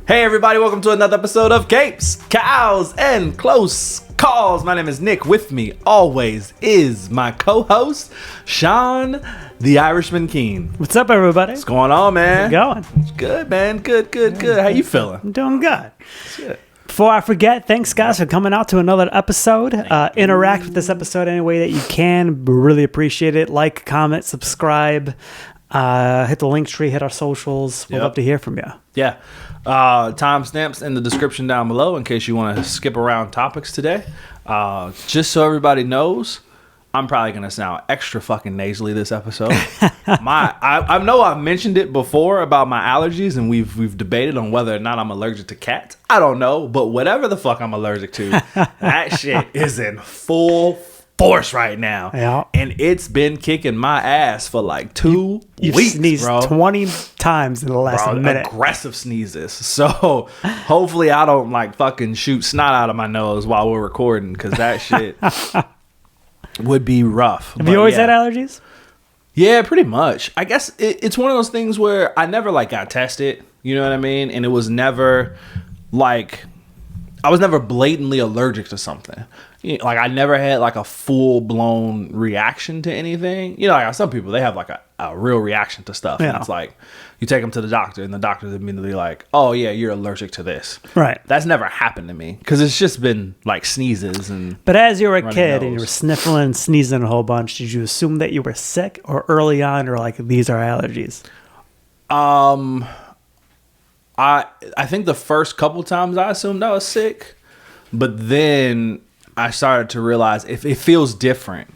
Hey everybody, welcome to another episode of Capes, Cows, and Close Calls. My name is Nick. With me always is my co-host, Sean, the Irishman Keene. What's up, everybody? What's going on, man? How's it going? It's good, man. Good. How you feeling? I'm doing good. Good. Before I forget, thanks guys for coming out to another episode. Interact with this episode any way that you can. We really appreciate it. Like, comment, subscribe. Hit the link tree, hit our socials. We'd love to hear from you. Yeah. Timestamps in the description down below in case you want to skip around topics today. Just so everybody knows, I'm probably going to sound extra fucking nasally this episode. I know I've mentioned it before about my allergies, and we've debated on whether or not I'm allergic to cats. I don't know, but whatever the fuck I'm allergic to, that shit is in full force right now. Yeah. And it's been kicking my ass for like 2 You've weeks, sneezed bro. 20 times in the last minute. Aggressive sneezes. So hopefully I don't like fucking shoot snot out of my nose while we're recording, because that shit would be rough. Have you always had allergies? Yeah, pretty much. I guess it's one of those things where I never like got tested. You know what I mean? And it was never like, I was never blatantly allergic to something. You know, like I never had like a full blown reaction to anything. You know, like some people, they have like a real reaction to stuff. Yeah. And it's like, you take them to the doctor and the doctor's immediately like, oh yeah, you're allergic to this. Right. That's never happened to me because it's just been like sneezes and. But as you were a runny kid and you nose. were sniffling and sneezing a whole bunch, did you assume that you were sick, or early on, or like these are allergies? I think the first couple times I assumed I was sick, but then I started to realize if it feels different,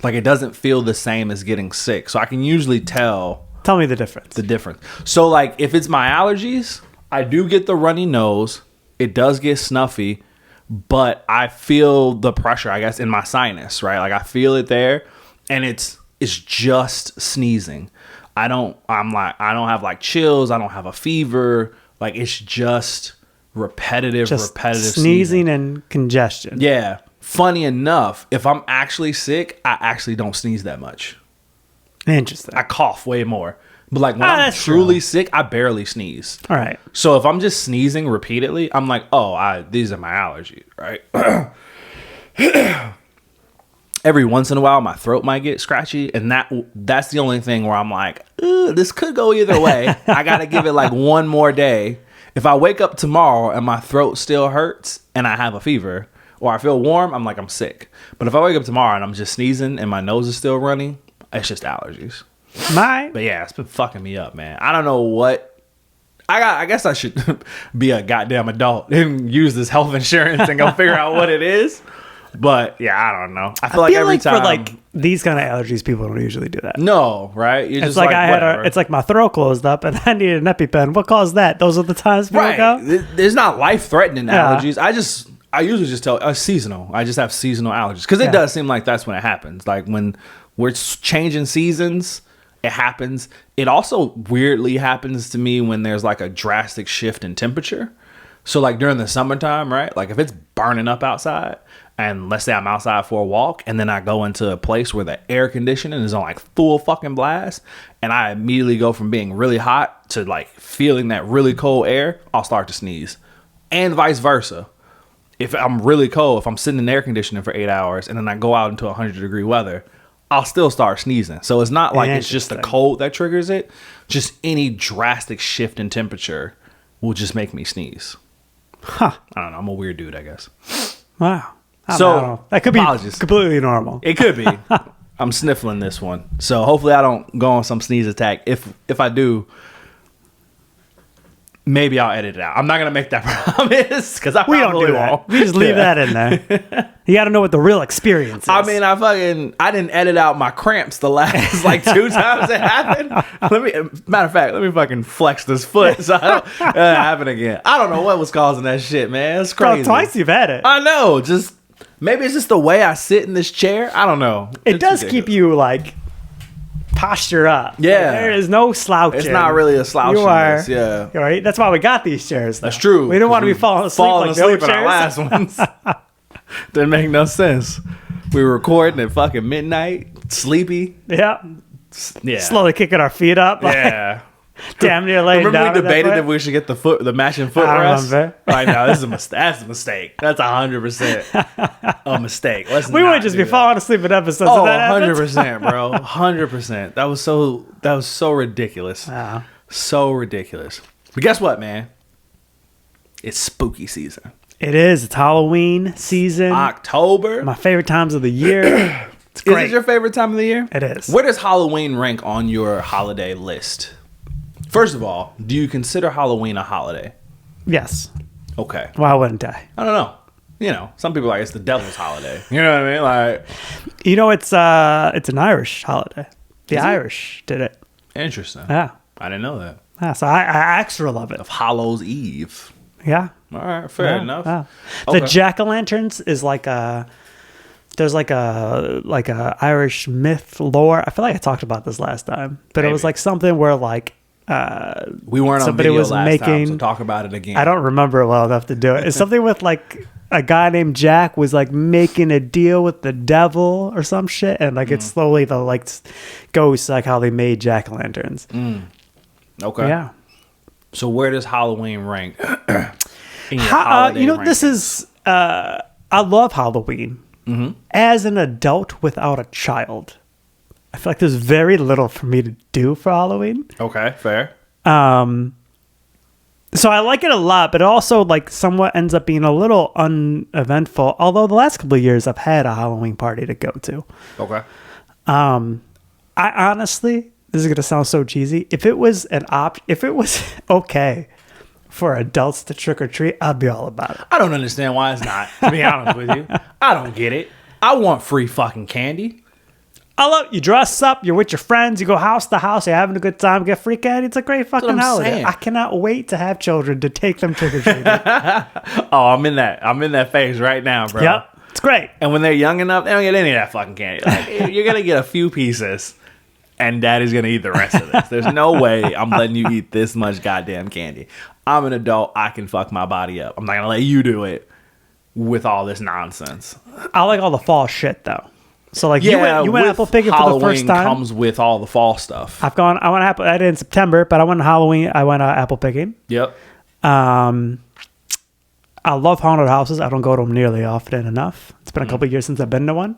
like it doesn't feel the same as getting sick. So I can usually tell Tell me the difference. the difference. So like if it's my allergies, I do get the runny nose. It does get snuffy, but I feel the pressure, I guess, in my sinus, right? Like I feel it there, and it's just sneezing. I don't have like chills. I don't have a fever. Like it's just repetitive sneezing and congestion. Yeah. Funny enough, if I'm actually sick, I actually don't sneeze that much. Interesting. I cough way more. But like when I'm that's truly sick, I barely sneeze. All right. So if I'm just sneezing repeatedly, I'm like, oh, these are my allergies, right? Every once in a while, my throat might get scratchy, and that's the only thing where I'm like, this could go either way. I got to give it like one more day. If I wake up tomorrow and my throat still hurts and I have a fever, or I feel warm, I'm like, I'm sick. But if I wake up tomorrow and I'm just sneezing and my nose is still running, it's just allergies. But yeah, it's been fucking me up, man. I don't know what. I guess I should be a goddamn adult and use this health insurance and go figure out what it is. But yeah, I don't know. I feel like every time for like these kind of allergies, people don't usually do that. No, right? You're It's just like whatever. it's like my throat closed up and I needed an EpiPen. What caused that? Those are the times people right. go. There's not life-threatening Yeah. allergies. I usually just tell seasonal. I just have seasonal allergies because it does seem like that's when it happens. Like when we're changing seasons, it happens. It also weirdly happens to me when there's like a drastic shift in temperature. So like during the summertime, right? Like if it's burning up outside, and let's say I'm outside for a walk, and then I go into a place where the air conditioning is on like full fucking blast, and I immediately go from being really hot to like feeling that really cold air, I'll start to sneeze. And vice versa. If I'm really cold, if I'm sitting in air conditioning for 8 hours, and then I go out into 100-degree weather, I'll still start sneezing. So it's not like it's just the cold that triggers it. Just any drastic shift in temperature will just make me sneeze. Huh. I don't know. I'm a weird dude, I guess. Wow. I So, don't know. That could be apologies. completely normal. It could be. I'm sniffling this one. So hopefully I don't go on some sneeze attack. If I do, maybe I'll edit it out. I'm not going to make that promise because We don't do that. We just leave that in there. You got to know what the real experience is. I mean, I didn't edit out my cramps the last like 2 times it happened. Matter of fact, let me fucking flex this foot so I don't happen again. I don't know what was causing that shit, man. It's crazy. Twice you've had it. I know. Just maybe it's just the way I sit in this chair. I don't know. It does keep you like posture up. Yeah. There is no slouching. It's not really a slouch. You are. Yeah. Right? That's why we got these chairs. Though. That's true. We didn't want to be falling asleep in our last ones. Didn't make no sense. We were recording at fucking midnight, sleepy. Yeah. Yeah. Slowly kicking our feet up. Yeah. Damn near laying Remember down. we at that debated point? if we should get the matching footrest? I remember. Right now, this is a mistake. That's a mistake. That's 100% a mistake. We would just be falling asleep in episodes. Oh, of that happens. 100%, bro. 100%. That was so ridiculous. Wow. So ridiculous. But guess what, man? It's spooky season. It is. It's Halloween season. October. My favorite times of the year. It's great. Is it your favorite time of the year? It is. Where does Halloween rank on your holiday list? First of all, do you consider Halloween a holiday? Yes. Okay. Why wouldn't I? I don't know. You know, some people are like it's the devil's holiday. You know what I mean? Like, You know, it's an Irish holiday. The Is it? Irish did it. interesting. Yeah. I didn't know that. Yeah, so I extra love it. Of Hallows Eve. Yeah. All right, fair Yeah, enough. yeah. Okay. The jack-o'-lanterns is like there's like a Irish myth lore. I feel like I talked about this last time, but it was Maybe. like something where like We weren't on somebody video was last time, making- so talk about it again. I don't remember it well enough to do it. It's something with like a guy named Jack was like making a deal with the devil or some shit, and like it's slowly the like goes like how they made jack-o'-lanterns. Okay. Yeah. So where does Halloween rank? In your holiday You know, this rankings? is I love Halloween. As an adult without a child, I feel like there's very little for me to do for Halloween. Okay, fair. So I like it a lot, but it also like somewhat ends up being a little uneventful. Although the last couple of years I've had a Halloween party to go to. Okay. I honestly, this is gonna sound so cheesy. If it was if it was okay for adults to trick or treat, I'd be all about it. I don't understand why it's not, to be honest with you. I don't get it. I want free fucking candy. I love you dress up, you're with your friends, you go house to house, you're having a good time, get free candy. It's a great fucking I'm holiday. saying. I cannot wait to have children to take them trick or treating. Oh, I'm in that phase right now, bro. Yep, it's great. And when they're young enough, they don't get any of that fucking candy. Like, you're gonna get a few pieces, and daddy's gonna eat the rest of this. There's no way I'm letting you eat this much goddamn candy. I'm an adult. I can fuck my body up. I'm not gonna let you do it with all this nonsense. I like all the fall shit though. So like you went with apple picking for the first Halloween time. comes with all the fall stuff. I did in September, but I went Halloween. I went apple picking. Yep. I love haunted houses. I don't go to them nearly often enough. It's been a couple of years since I've been to one.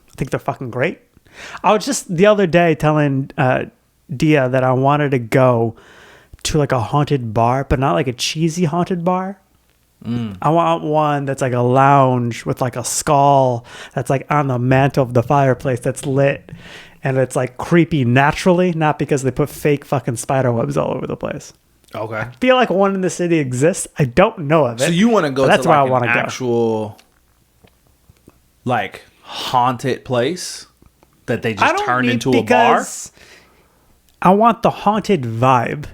I think they're fucking great. I was just the other day telling Dia that I wanted to go to like a haunted bar, but not like a cheesy haunted bar. I want one that's like a lounge with like a skull that's like on the mantle of the fireplace that's lit, and it's like creepy naturally, not because they put fake fucking spider webs all over the place. Okay. I feel like one in the city exists. I don't know of it. So you want to go but to that's where I like want an to go. actual like haunted place that they I just don't turned need- into a bar? because I want the haunted vibe.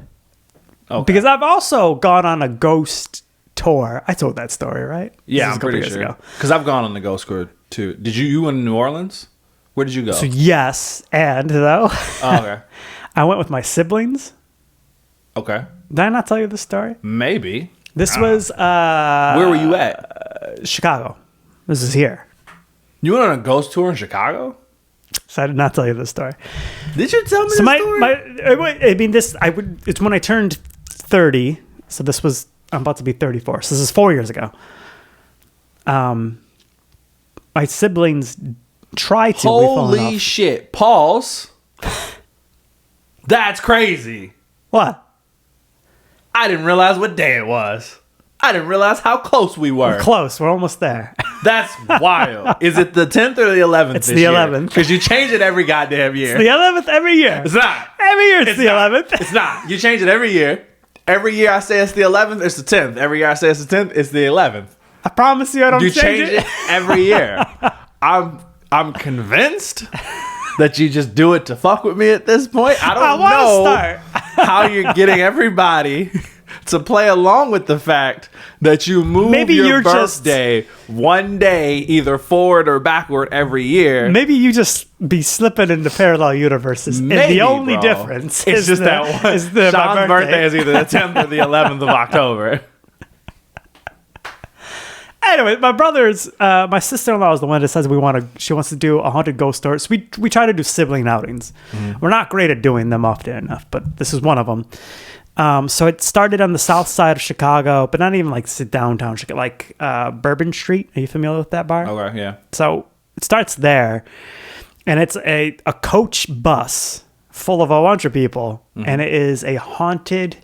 Okay. Because I've also gone on a ghost tour. I told that story, right? This Yeah, is I'm a couple pretty years sure. ago. Because I've gone on the Ghost Tour too. Did you in New Orleans? Where did you go? So yes, and though Oh, okay. I went with my siblings. Okay. Did I not tell you this story? Maybe. This was Where were you at? Chicago. This is here. You went on a ghost tour in Chicago? So I did not tell you this story. Did you tell me So this story? it's when I turned 30. So this was I'm about to be 34. So this is 4 years ago. My siblings try to. we've fallen Holy off. shit. Pause. That's crazy. What? I didn't realize what day it was. I didn't realize how close we were. Close. We're almost there. That's wild. Is it the 10th or the 11th? It's the 11th. Because you change it every goddamn year. The 11th every year. It's not. Every year it's the not. 11th. It's not. You change it every year. Every year I say it's the 11th, it's the 10th. Every year I say it's the 10th, it's the 11th. I promise you I don't You change it. every year. I'm convinced that you just do it to fuck with me at this point. I I don't want to know start. how you're getting everybody to play along with the fact that you move Maybe your you're just- birthday one day either forward or backward every year. Maybe you just be slipping into parallel universes. and Maybe, the only bro. difference It's is just the, that one. is the, my Sean's birthday is either the 10th or the 11th of October. Anyway, my sister-in-law is the one that says she wants to do a haunted ghost story. So we try to do sibling outings. We're not great at doing them often enough, but this is one of them. So it started on the south side of Chicago, but not even like downtown Chicago, like Bourbon Street. Are you familiar with that bar? Okay, yeah. So it starts there, and it's a coach bus full of a bunch of people, and it is a haunted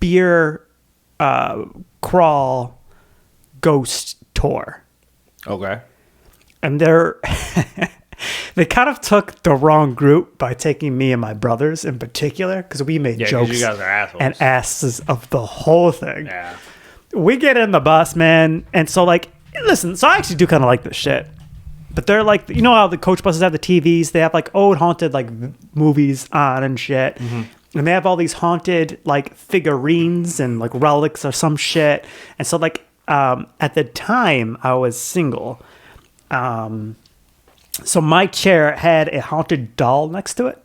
beer crawl ghost tour. Okay. And they kind of took the wrong group by taking me and my brothers in particular, because we made jokes you guys are assholes. and asses of the whole thing. Yeah. We get in the bus, man, and so like, listen, so I actually do kind of like this shit. But they're like, you know how the coach buses have the TVs? They have like old haunted like movies on and shit. And they have all these haunted like figurines and like relics or some shit. And so like at the time I was single. So my chair had a haunted doll next to it.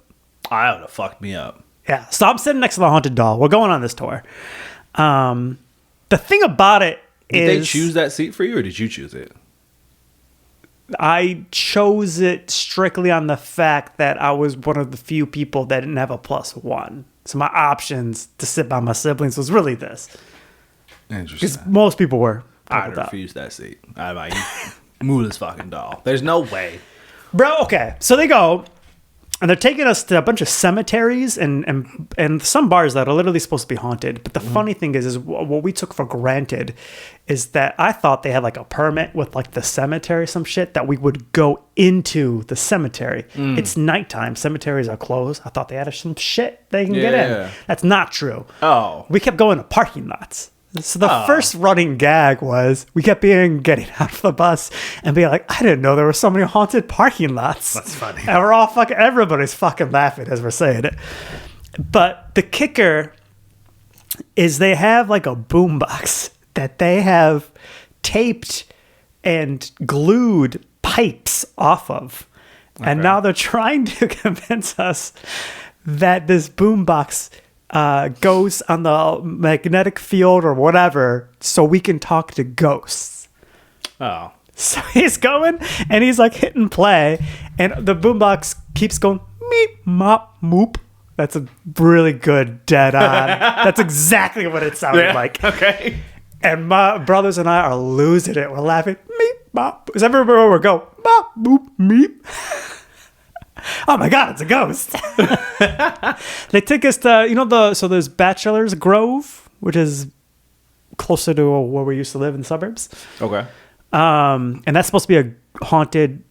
I would have fucked me up. Yeah. So I'm sitting next to the haunted doll. We're going on this tour. The thing about it Did is they choose that seat for you, or did you choose it? I chose it strictly on the fact that I was one of the few people that didn't have a +1. So my options to sit by my siblings was really this. Interesting. Because most people were. I'd refuse that seat. I'd like, move this fucking doll. There's no way. Bro, okay. So they go, and they're taking us to a bunch of cemeteries and some bars that are literally supposed to be haunted. But the funny thing is what we took for granted is that I thought they had like a permit with like the cemetery, some shit, that we would go into the cemetery. It's nighttime. Cemeteries are closed. I thought they had some shit they can get in. That's not true. Oh. We kept going to parking lots. So the first running gag was we kept getting out of the bus and being like, I didn't know there were so many haunted parking lots. That's funny. And we're all everybody's fucking laughing as we're saying it. But the kicker is they have like a boombox that they have taped and glued pipes off of. Okay. And now they're trying to convince us that this boombox goes on the magnetic field or whatever so we can talk to ghosts. Oh. So he's going and he's like hitting play and the boombox keeps going meep, mop, moop. That's a really good dead on. That's exactly what it sounded like. Okay. And my brothers and I are losing it. We're laughing. Meep, mop. Because everywhere we go, mop, boop, meep. Oh my God, it's a ghost. They took us to, so there's Bachelor's Grove, which is closer to where we used to live in the suburbs. Okay. And that's supposed to be a haunted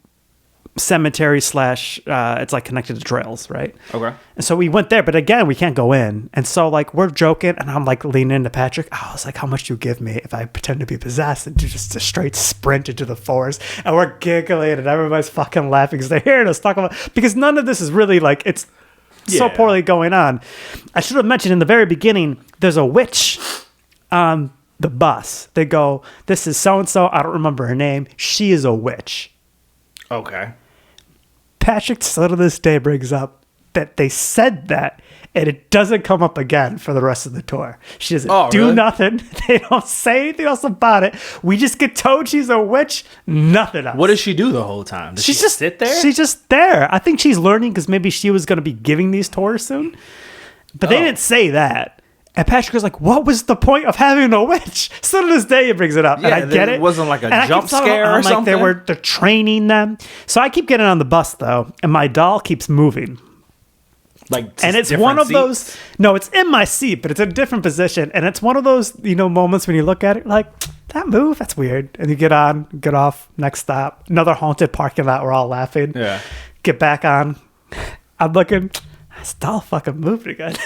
cemetery / it's like connected to trails, right? Okay. And so we went there, but again, we can't go in. And so like we're joking and I'm like leaning into Patrick. I was like, how much do you give me if I pretend to be possessed and do just a straight sprint into the forest? And we're giggling and everybody's fucking laughing because they're hearing us talk about, because none of this is really like, it's so poorly going on. I should have mentioned in the very beginning, there's a witch on the bus. They go, this is so-and-so. I don't remember her name. She is a witch. Okay. Patrick still to this day brings up that they said that and it doesn't come up again for the rest of the tour. She doesn't do nothing. They don't say anything else about it. We just get told she's a witch. Nothing else. What does she do the whole time? Does she just sit there? She's just there. I think she's learning because maybe she was going to be giving these tours soon. But they didn't say that. And Patrick was like, what was the point of having a witch? Still to this day, he brings it up. Yeah, and I get it. It wasn't like a and jump scare or something? They're training them. So I keep getting on the bus, though, and my doll keeps moving. Like, and it's one of those, no, it's in my seat, but it's in a different position. And it's one of those, moments when you look at it, like, that move, that's weird. And you get on, get off, next stop, another haunted parking lot, we're all laughing. Yeah. Get back on. I'm looking, this doll fucking moved again.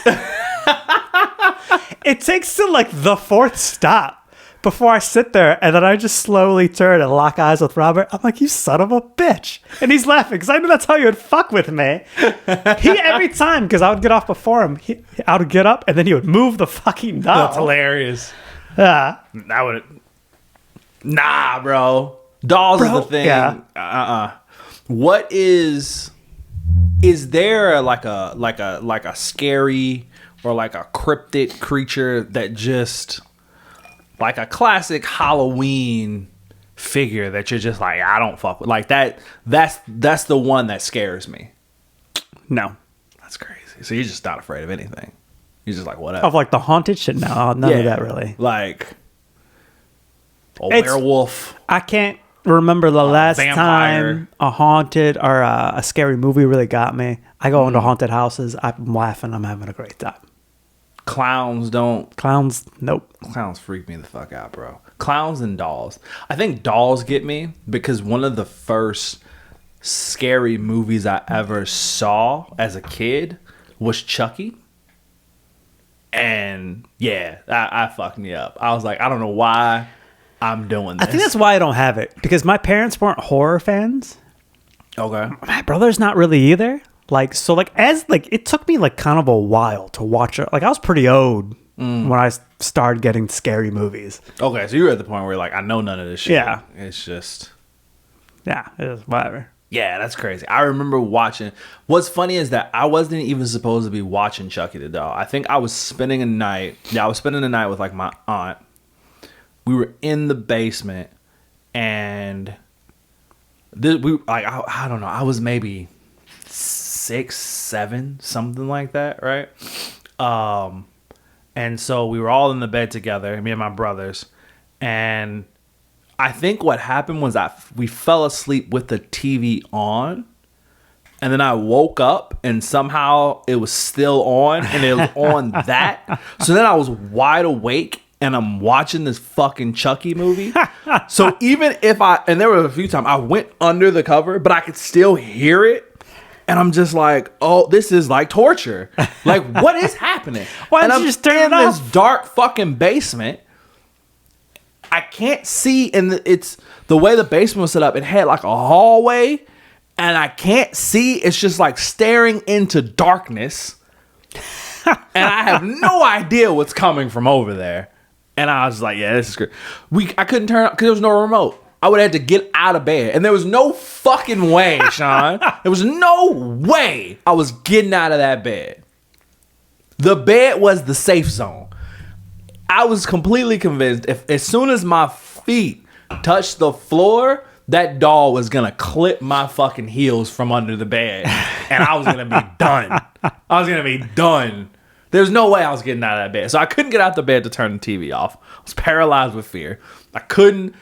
It takes to like the fourth stop before I sit there, and then I just slowly turn and lock eyes with Robert. I'm like, you son of a bitch. And he's laughing because I knew that's how you would fuck with me. He, every time, because I would get off before him, I would get up and then he would move the fucking doll. That's hilarious. Yeah. I would. Nah, bro. Dolls is the thing. Yeah. What is there like a scary or like a cryptid creature that just like a classic Halloween figure that you're just like, I don't fuck with. Like that's the one that scares me. No. That's crazy. So you're just not afraid of anything. You're just like, whatever. Of like the haunted shit? No, none of that really. Like a It's- werewolf. I can't remember the last vampire. time a haunted or a scary movie really got me. I go into haunted houses. I'm laughing. I'm having a great time. Clowns don't. Clowns, nope. Clowns freak me the fuck out, bro. Clowns and dolls. I think dolls get me because one of the first scary movies I ever saw as a kid was Chucky. And yeah, I fucked me up. I was like, I don't know why I'm doing this. I think that's why I don't have it, because my parents weren't horror fans. okay. My brother's not really either. Like, so like as like it took me like kind of a while to watch it. Like I was pretty old when I started getting scary movies. Okay, so you were at the point where you're like, I know none of this shit. Yeah. It's just Yeah, it is whatever. yeah, that's crazy. I remember watching. What's funny is that I wasn't even supposed to be watching Chucky the Doll. I think I was spending a night. Yeah, I was spending the night with like my aunt. We were in the basement, and I don't know. I was maybe 6, 7, something like that, right? And so we were all in the bed together, me and my brothers, and I think what happened was we fell asleep with the TV on, and then I woke up and somehow it was still on, and it was on that. So then I was wide awake and I'm watching this fucking Chucky movie. So even if and there were a few times I went under the cover, but I could still hear it. And I'm just like, oh, this is like torture. Like, what is happening? Why and didn't I'm you just turn in it this off? dark fucking basement. I can't see, and it's the way the basement was set up. It had like a hallway, and I can't see. It's just like staring into darkness, and I have no idea what's coming from over there. And I was like, yeah, this is good. I couldn't turn up because there was no remote. I would have had to get out of bed, and there was no fucking way, Sean. There was no way I was getting out of that bed. The bed was the safe zone. I was completely convinced if as soon as my feet touched the floor, that doll was gonna clip my fucking heels from under the bed, and I was gonna be done. I was gonna be done. There's no way I was getting out of that bed. So I couldn't get out the bed to turn the TV off. I was paralyzed with fear. I couldn't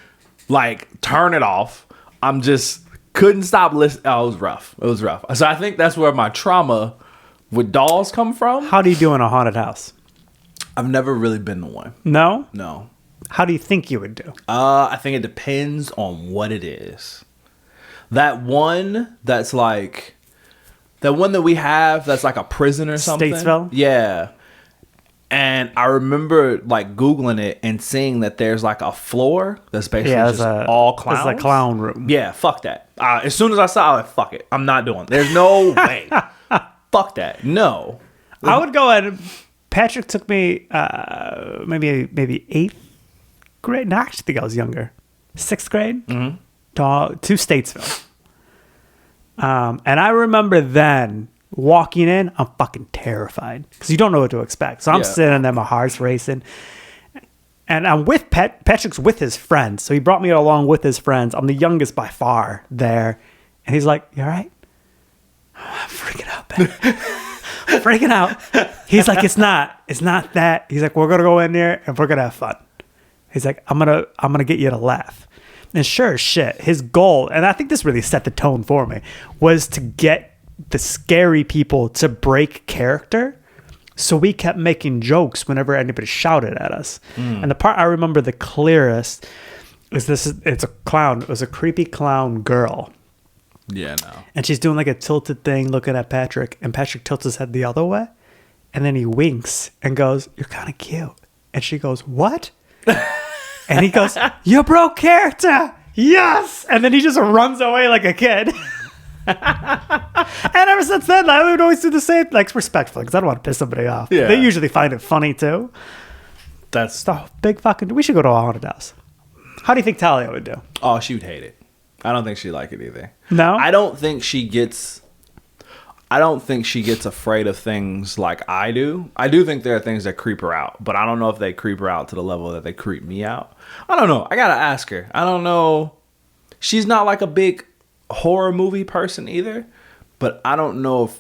like turn it off. I'm just couldn't stop listening. Oh, it was rough. It was rough. So I think that's where my trauma with dolls come from. How do you do in a haunted house? I've never really been to one. No? No. How do you think you would do? I think it depends on what it is. That one that's like the one that we have that's like a prison or something. Statesville? Yeah. And I remember like Googling it and seeing that there's like a floor that's basically just all clowns. It's a clown room. Yeah, fuck that. As soon as I saw it, I was like, fuck it. I'm not doing it. There's no way. Fuck that. No. I would go ahead. Patrick took me maybe 8th grade. No, I actually think I was younger. 6th grade to Statesville. And I remember then walking in, I'm fucking terrified because you don't know what to expect. So I'm sitting there, my heart's racing. And I'm with Patrick's with his friends. So he brought me along with his friends. I'm the youngest by far there. And he's like, you all right? I'm freaking out, babe. I'm freaking out. He's like, it's not that. He's like, we're going to go in there and we're going to have fun. He's like, I'm going to get you to laugh. And sure as shit, his goal, and I think this really set the tone for me, was to get the scary people to break character. So we kept making jokes whenever anybody shouted at us. And the part I remember the clearest is it's a clown. It was a creepy clown girl. Yeah, no. And she's doing like a tilted thing looking at Patrick. And Patrick tilts his head the other way. And then he winks and goes, you're kind of cute. And she goes, what? And he goes, you broke character. Yes. And then he just runs away like a kid. And ever since then, I would always do the same, like respectfully, because I don't want to piss somebody off. Yeah. They usually find it funny too. That's So big fucking. We should go to a haunted house. How do you think Talia would do? oh, she would hate it. I don't think she'd like it either. No? I don't think she gets. I don't think she gets afraid of things like I do. I do think there are things that creep her out, but I don't know if they creep her out to the level that they creep me out. I don't know. I gotta ask her. I don't know. She's not like a big horror movie person either, but I don't know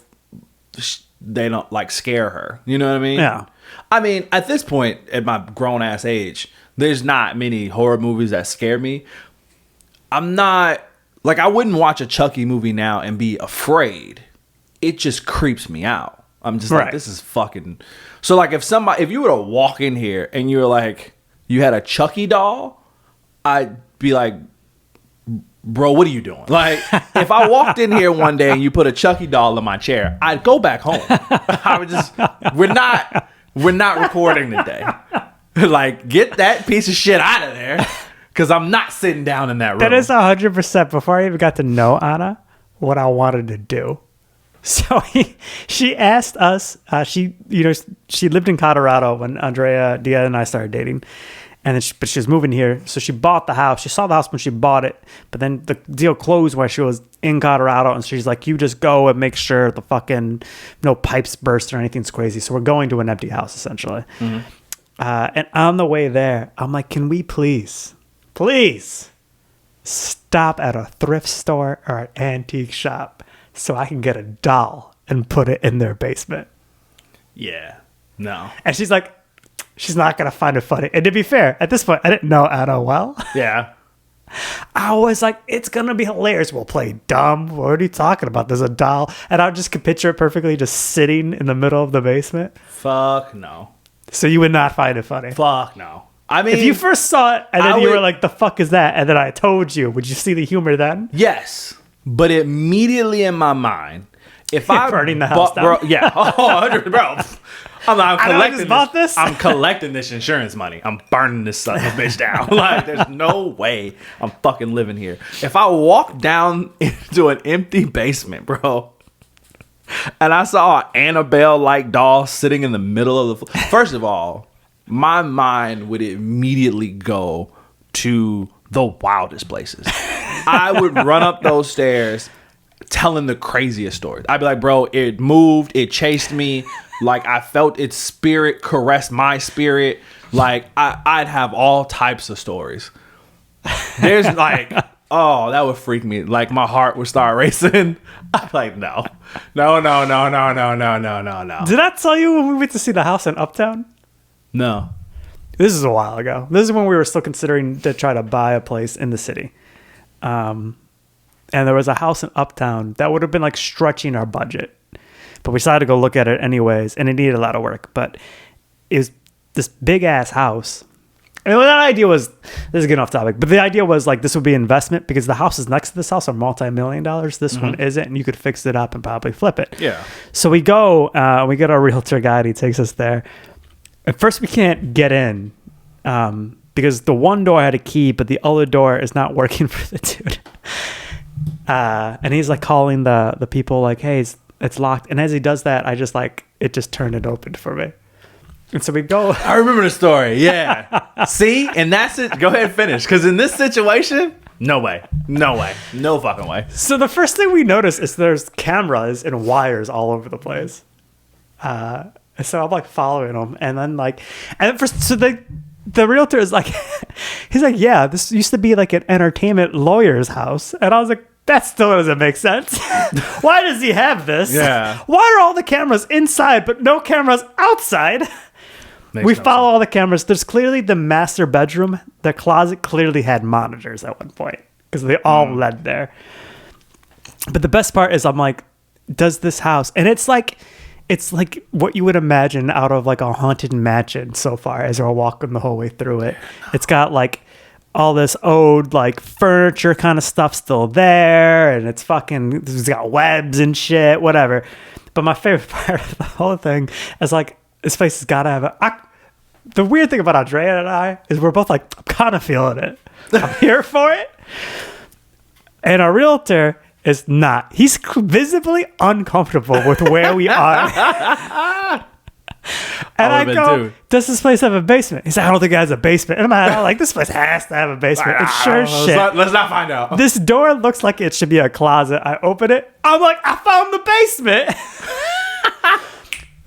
if they don't like scare her. You know what I mean? Yeah. I mean, at this point, at my grown ass age, there's not many horror movies that scare me. I'm not like, I wouldn't watch a Chucky movie now and be afraid. It just creeps me out. I'm just like, this is fucking. So like, if you were to walk in here and you were like, you had a Chucky doll, I'd be like, bro, what are you doing? Like, if I walked in here one day and you put a Chucky doll in my chair, I'd go back home. I would just, we're not recording today. Like, get that piece of shit out of there, because I'm not sitting down in that room. That is 100%. Before I even got to know Anna, what I wanted to do. So she asked us. She lived in Colorado when Andrea Dia and I started dating. And then but she was moving here, so she bought the house. She saw the house when she bought it, but then the deal closed while she was in Colorado, and she's like, "You just go and make sure the fucking no pipes burst or anything's crazy." So we're going to an empty house essentially. Mm-hmm. And on the way there, I'm like, "Can we please stop at a thrift store or an antique shop so I can get a doll and put it in their basement?" Yeah, no. And she's like, she's not going to find it funny. And to be fair, at this point, I didn't know Anna well. Yeah. I was like, it's going to be hilarious. We'll play dumb. What are you talking about? There's a doll. And I just could picture it perfectly just sitting in the middle of the basement. Fuck no. So you would not find it funny? Fuck no. I mean, if you first saw it and then you were like, the fuck is that? And then I told you, would you see the humor then? Yes. But immediately in my mind, if I burning the house down. Bro, yeah. Oh, 100, bro. I'm collecting this insurance money. I'm burning this son of a bitch down. Like, there's no way I'm fucking living here. If I walk down into an empty basement, bro, and I saw an Annabelle-like doll sitting in the middle of the floor, first of all, my mind would immediately go to the wildest places. I would run up those stairs telling the craziest stories. I'd be like, bro, it moved, it chased me. Like, I felt its spirit caress my spirit. Like, I'd have all types of stories. There's like, oh, that would freak me. Like, my heart would start racing. I'm like, no. Did I tell you when we went to see the house in Uptown? No. This is a while ago. This is when we were still considering to try to buy a place in the city. And there was a house in Uptown that would have been like stretching our budget. But we decided to go look at it anyways, and it needed a lot of work. But it was this big-ass house. And that idea was, this is getting off topic, but the idea was like this would be investment because the houses next to this house are multi-million dollars. This one isn't, and you could fix it up and probably flip it. Yeah. So we go, we get our realtor guy, and he takes us there. At first, we can't get in because the one door had a key, but the other door is not working for the dude. And he's like calling the people like, hey, it's locked. And as he does that, I just like, it just turned it open for me. And so we go. I remember the story. Yeah. See? And that's it. Go ahead and finish. Because in this situation, no way. No way. No fucking way. So the first thing we notice is there's cameras and wires all over the place. So I'm like following them. And then like, and first, so the realtor is like, he's like, yeah, this used to be like an entertainment lawyer's house. And I was like, that still doesn't make sense. Why does he have this? Yeah. Why are all the cameras inside but no cameras outside? We follow all the cameras. There's clearly the master bedroom. The closet clearly had monitors at one point because they all led there. But the best part is I'm like, does this house... And it's like what you would imagine out of like a haunted mansion so far as we're walking the whole way through it. It's got like all this old like furniture kind of stuff still there, and it's got webs and shit, whatever. But my favorite part of the whole thing is like this place has got to have the weird thing about Andrea and I is we're both like, I'm kind of feeling it. I'm here for it. And our realtor is not. He's visibly uncomfortable with where we are. And I would've go, been too. does this place have a basement? He's like, I don't think it has a basement. And I'm like, this place has to have a basement. And sure as shit, Let's not find out. this door looks like it should be a closet. I open it. I'm like, I found the basement.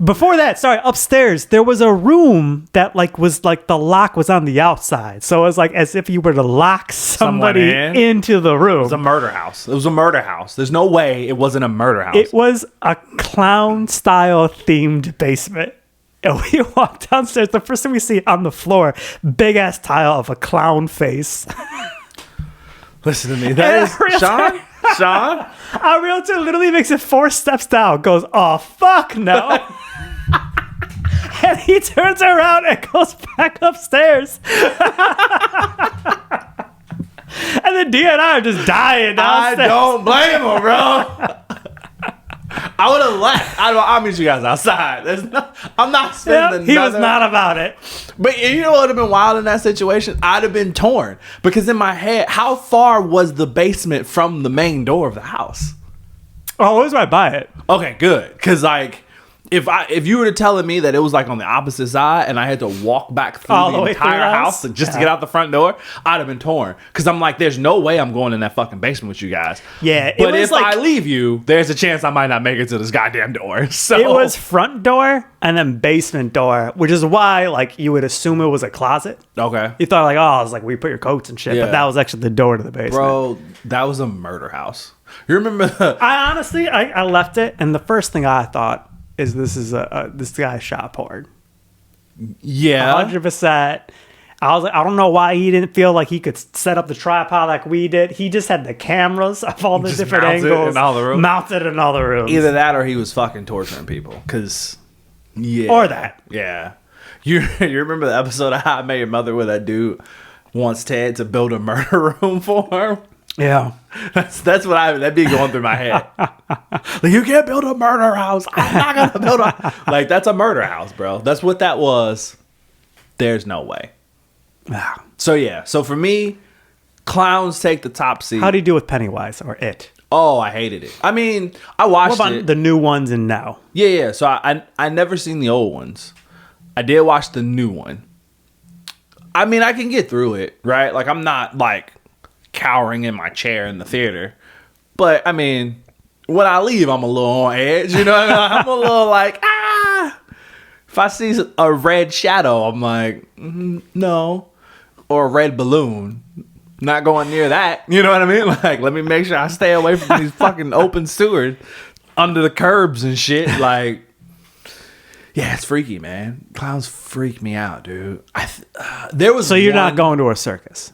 Before that, sorry, upstairs, there was a room that was the lock was on the outside. So it was like as if you were to lock somebody into the room. It was a murder house. It was a murder house. There's no way it wasn't a murder house. It was a clown style themed basement. And we walked downstairs. The first thing we see on the floor, big ass tile of a clown face. Listen to me. That is Sean. Our realtor literally makes it 4 steps down, goes, oh, fuck no. And he turns around and goes back upstairs. And then Dia and I are just dying downstairs. I don't blame him, bro. I would have left. I'll meet you guys outside. I'm not spending. He was not about it. But you know what would have been wild in that situation? I'd have been torn because in my head, how far was the basement from the main door of the house? Oh, it was right by it. Okay, good. Because like, if you were telling me that it was like on the opposite side and I had to walk back through All the the way entire through the house house? just to get out the front door, I'd have been torn. Because I'm like, there's no way I'm going in that fucking basement with you guys. Yeah, it but was if like- I leave you, there's a chance I might not make it to this goddamn door. So It was front door and then basement door, which is why like you would assume it was a closet. okay, You thought like, oh, it's like we put your coats and shit, Yeah. but that was actually the door to the basement. bro. That was a murder house. You remember? I honestly, I left it, and the first thing I thought is this guy shot porn. Yeah, 100%. I was like, I don't know why he didn't feel like he could set up the tripod like we did. He just had the cameras of all the Just different mounted angles in all the rooms? mounted in all the rooms. either that or he was fucking torturing people. Cause yeah, Or that. Yeah, you remember the episode of How I Met Your Mother where that dude wants Ted to build a murder room for him? Yeah. That's what that'd be going through my head. Like, you can't build a murder house. I'm not gonna build a like that's a murder house, bro. That's what that was. There's no way. So yeah. So for me, clowns take the top seat. How do you do with Pennywise or It? Oh, I hated it. I mean, I What watched about it. the new ones and now? Yeah. So I never seen the old ones. I did watch the new one. I mean, I can get through it, right? Like I'm not like cowering in my chair in the theater. But I mean, when I leave, I'm a little on edge. You know what I mean? I'm a little like, ah. If I see a red shadow, I'm like, no. Or a red balloon. Not going near that. You know what I mean? Like, let me make sure I stay away from these fucking open sewers under the curbs and shit. Like, yeah, it's freaky, man. Clowns freak me out, dude. There was So you're one- not going to a circus?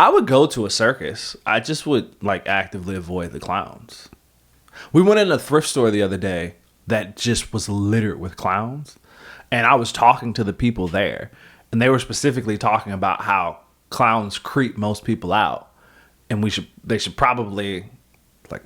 I would go to a circus. I just would like actively avoid the clowns. We went in a thrift store the other day that just was littered with clowns. And I was talking to the people there. And they were specifically talking about how clowns creep most people out. And they should probably like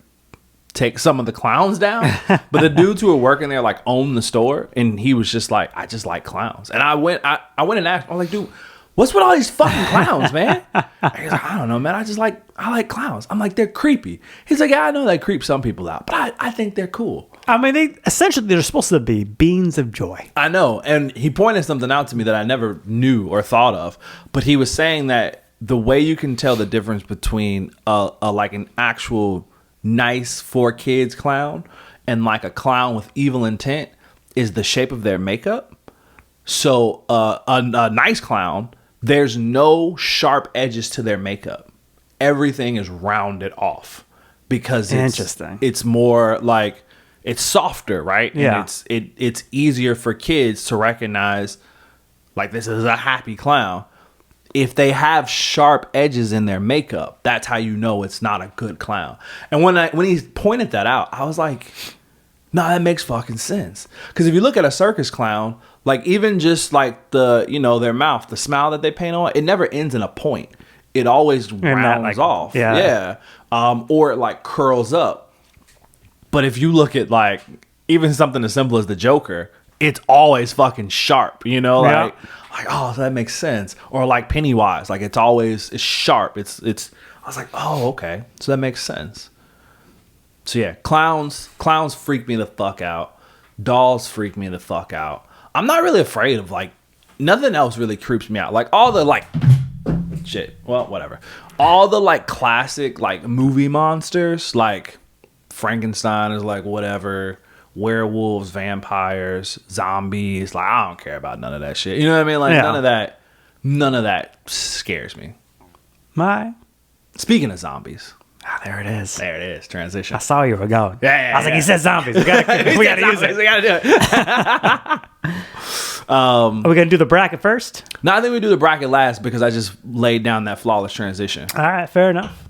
take some of the clowns down. But the dudes who were working there like owned the store. And he was just like, I just like clowns. And I went and asked, I was like, dude, what's with all these fucking clowns, man? He's like, I don't know, man. I like clowns. I'm like, they're creepy. He's like, yeah, I know they creep some people out, but I think they're cool. I mean, they're supposed to be beings of joy. I know. And he pointed something out to me that I never knew or thought of, but he was saying that the way you can tell the difference between like an actual nice for kids clown and like a clown with evil intent is the shape of their makeup. So a nice clown, there's no sharp edges to their makeup. Everything is rounded off because it's more like it's softer, right? Yeah. And it's easier for kids to recognize like this is a happy clown. If they have sharp edges in their makeup, that's how you know it's not a good clown. And when he pointed that out, I was like, no, that makes fucking sense. Because if you look at a circus clown, like even just like their mouth, the smile that they paint on, it never ends in a point. It always rounds off. Yeah. Or it like curls up. But if you look at like even something as simple as the Joker, it's always fucking sharp, you know? Yeah. Like, oh, that makes sense. Or like Pennywise, like it's sharp. It's I was like, oh, okay. So that makes sense. So yeah, clowns freak me the fuck out. Dolls freak me the fuck out. I'm not really afraid of like nothing else really creeps me out. Like all the like shit. Well, whatever. All the like classic like movie monsters, like Frankenstein is like whatever, werewolves, vampires, zombies. Like I don't care about none of that shit. You know what I mean? Like none of that scares me. Speaking of zombies. Ah, there it is. There it is. Transition. I saw you were going. Yeah, I was like, he said zombies. We gotta use it. We gotta do it. Are we gonna do the bracket first? No, I think we do the bracket last because I just laid down that flawless transition. All right, fair enough.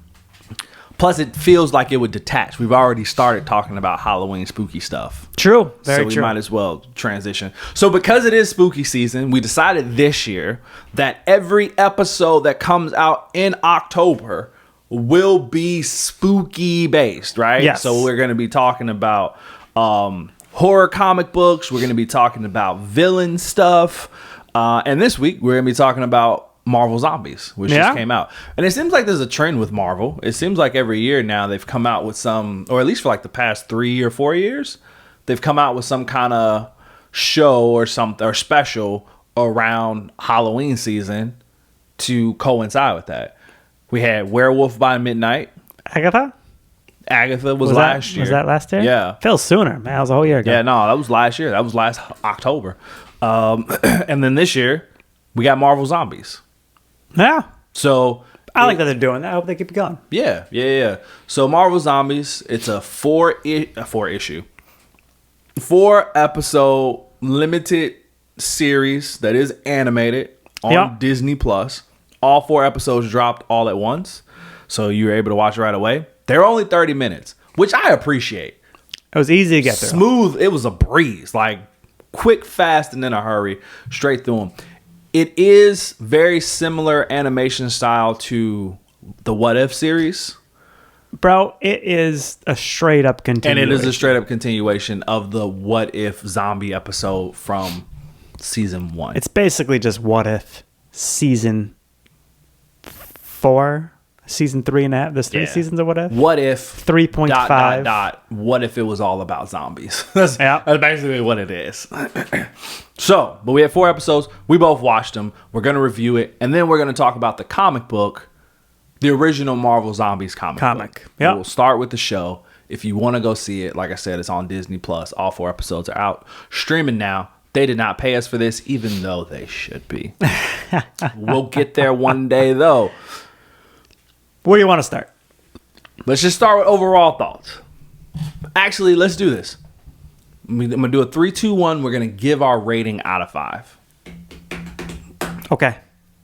Plus, it feels like it would detach. We've already started talking about Halloween spooky stuff. True. Very so we true. might as well transition. So because it is spooky season, we decided this year that every episode that comes out in October will be spooky based, right? Yes. So we're going to be talking about horror comic books. We're going to be talking about villain stuff. And this week, we're going to be talking about Marvel Zombies, which just came out. And it seems like there's a trend with Marvel. It seems like every year now they've come out with some, or at least for like the past 3 or 4 years, they've come out with some kind of show or something or special around Halloween season to coincide with that. We had Werewolf by Midnight. Agatha was last year. Was that last year? Yeah. Feels sooner, man. That was a whole year ago. Yeah, no, that was last year. That was last October. And then this year, we got Marvel Zombies. Yeah. So I like that they're doing that. I hope they keep it going. Yeah. So Marvel Zombies, it's a 4 episode limited series that is animated on Disney Plus. All 4 episodes dropped all at once, so you were able to watch it right away. They're only 30 minutes, which I appreciate. It was easy to get through. Smooth. It was a breeze, like quick, fast, and in a hurry, straight through them. It is very similar animation style to the What If series. Bro, it is a straight up continuation. And it is a straight up continuation of the What If zombie episode from season 1. It's basically just What If season 4, season 3.5. There's 3 seasons of What If. What if 3.5. What if it was all about zombies? That's Yep. basically what it is. So, but we have 4 episodes. We both watched them. We're going to review it. And then we're going to talk about the comic book, the original Marvel Zombies comic book. Yep. We'll start with the show. If you want to go see it, like I said, it's on Disney Plus. All 4 episodes are out. Streaming now. They did not pay us for this, even though they should be. We'll get there one day, though. Where do you want to start? Let's just start with overall thoughts. Actually, let's do this. I'm going to do a 3, 2, 1. We're going to give our rating out of 5. Okay.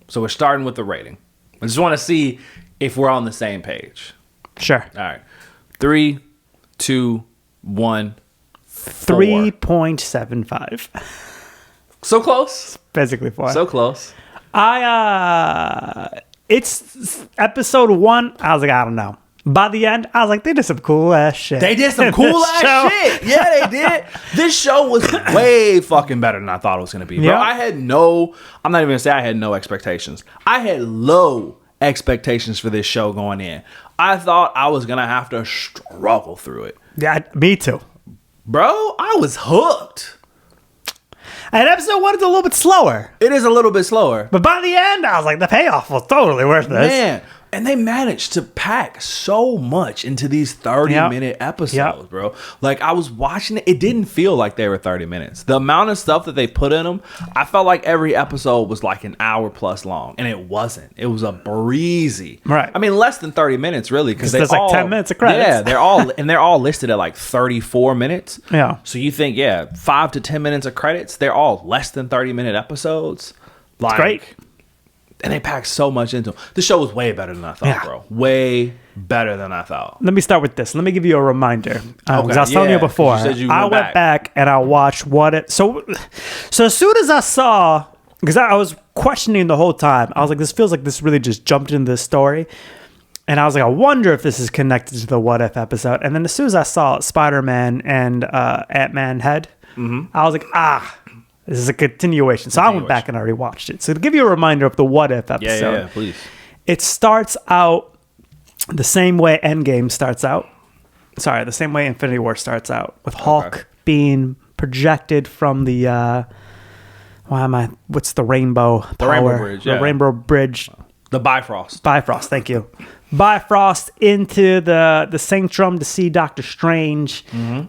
So we're starting with the rating. I just want to see if we're on the same page. Sure. All right. 3, 2, 1. 3.75. So close. Basically 4. So close. It's episode 1. I was like, I don't know. By the end, I was like, they did some cool ass shit. They did some cool ass shit. Yeah, they did. This show was way fucking better than I thought it was going to be. Bro, Yeah. I'm not even going to say I had no expectations. I had low expectations for this show going in. I thought I was going to have to struggle through it. Yeah, me too. Bro, I was hooked. And episode 1 is a little bit slower. It is a little bit slower. But by the end, I was like, the payoff was totally worth this. Man, and they managed to pack so much into these 30-minute episodes, bro. Like, I was watching it. It didn't feel like they were 30 minutes. The amount of stuff that they put in them, I felt like every episode was like an hour plus long. And it wasn't. It was a breezy. Right. I mean, less than 30 minutes, really. Because there's like 10 minutes of credits. Yeah, they're all listed at like 34 minutes. Yeah. So you think, 5 to 10 minutes of credits. They're all less than 30-minute episodes. Like, great. And they packed so much into them. The show was way better than I thought, bro. Way better than I thought. Let me start with this. Let me give you a reminder. Because I was telling yeah, you before. you said you I went back and I watched What If. So as soon as I saw, because I was questioning the whole time, I was like, this feels like this really just jumped into the story. And I was like, I wonder if this is connected to the What If episode. And then as soon as I saw Spider-Man and Ant-Man head, I was like, this is a continuation. So I went back and I rewatched it. So to give you a reminder of the What If episode. Yeah, please. It starts out the same way Endgame starts out. Sorry, the same way Infinity War starts out. With Hulk being projected from the what's the rainbow The power? Rainbow Bridge, The yeah. Rainbow Bridge. The Bifrost. Bifrost, thank you. Bifrost into the Sanctum to see Doctor Strange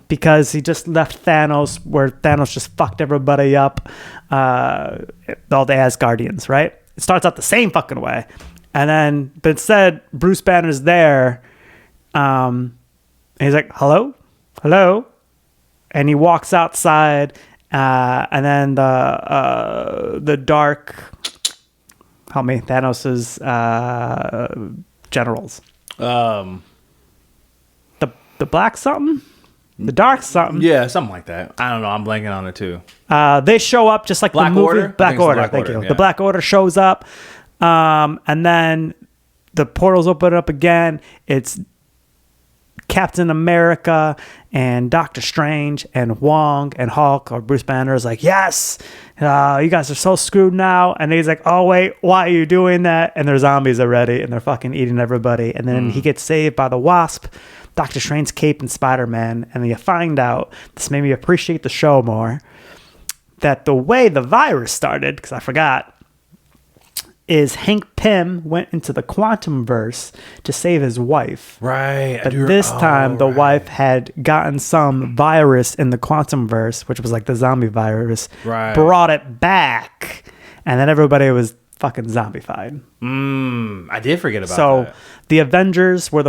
because he just left Thanos, where Thanos just fucked everybody up, all the Asgardians, right? It starts out the same fucking way. And then, but instead, Bruce Banner's there, and he's like, hello? Hello? And he walks outside, and then the dark, help me, Thanos's generals. The black something? The dark something? Yeah, something like that. I don't know. I'm blanking on it too. They show up just like Black the movie. Order? I Black think it's the Order, Black thank Order, you. yeah. The Black Order shows up, and then the portals open up again. It's Captain America and Doctor Strange and Wong and Hulk, or Bruce Banner is like, yes, you guys are so screwed now. And he's like, oh wait, why are you doing that? And they're zombies already, and they're fucking eating everybody. And then he gets saved by the Wasp, Doctor Strange's cape, and Spider-Man. And then you find out, this made me appreciate the show more, that the way the virus started, because I forgot, is Hank Pym went into the quantum verse to save his wife. Right. But this time, the wife had gotten some virus in the quantum verse, which was like the zombie virus, Right. brought it back, and then everybody was fucking zombified. I did forget about So that. the Avengers were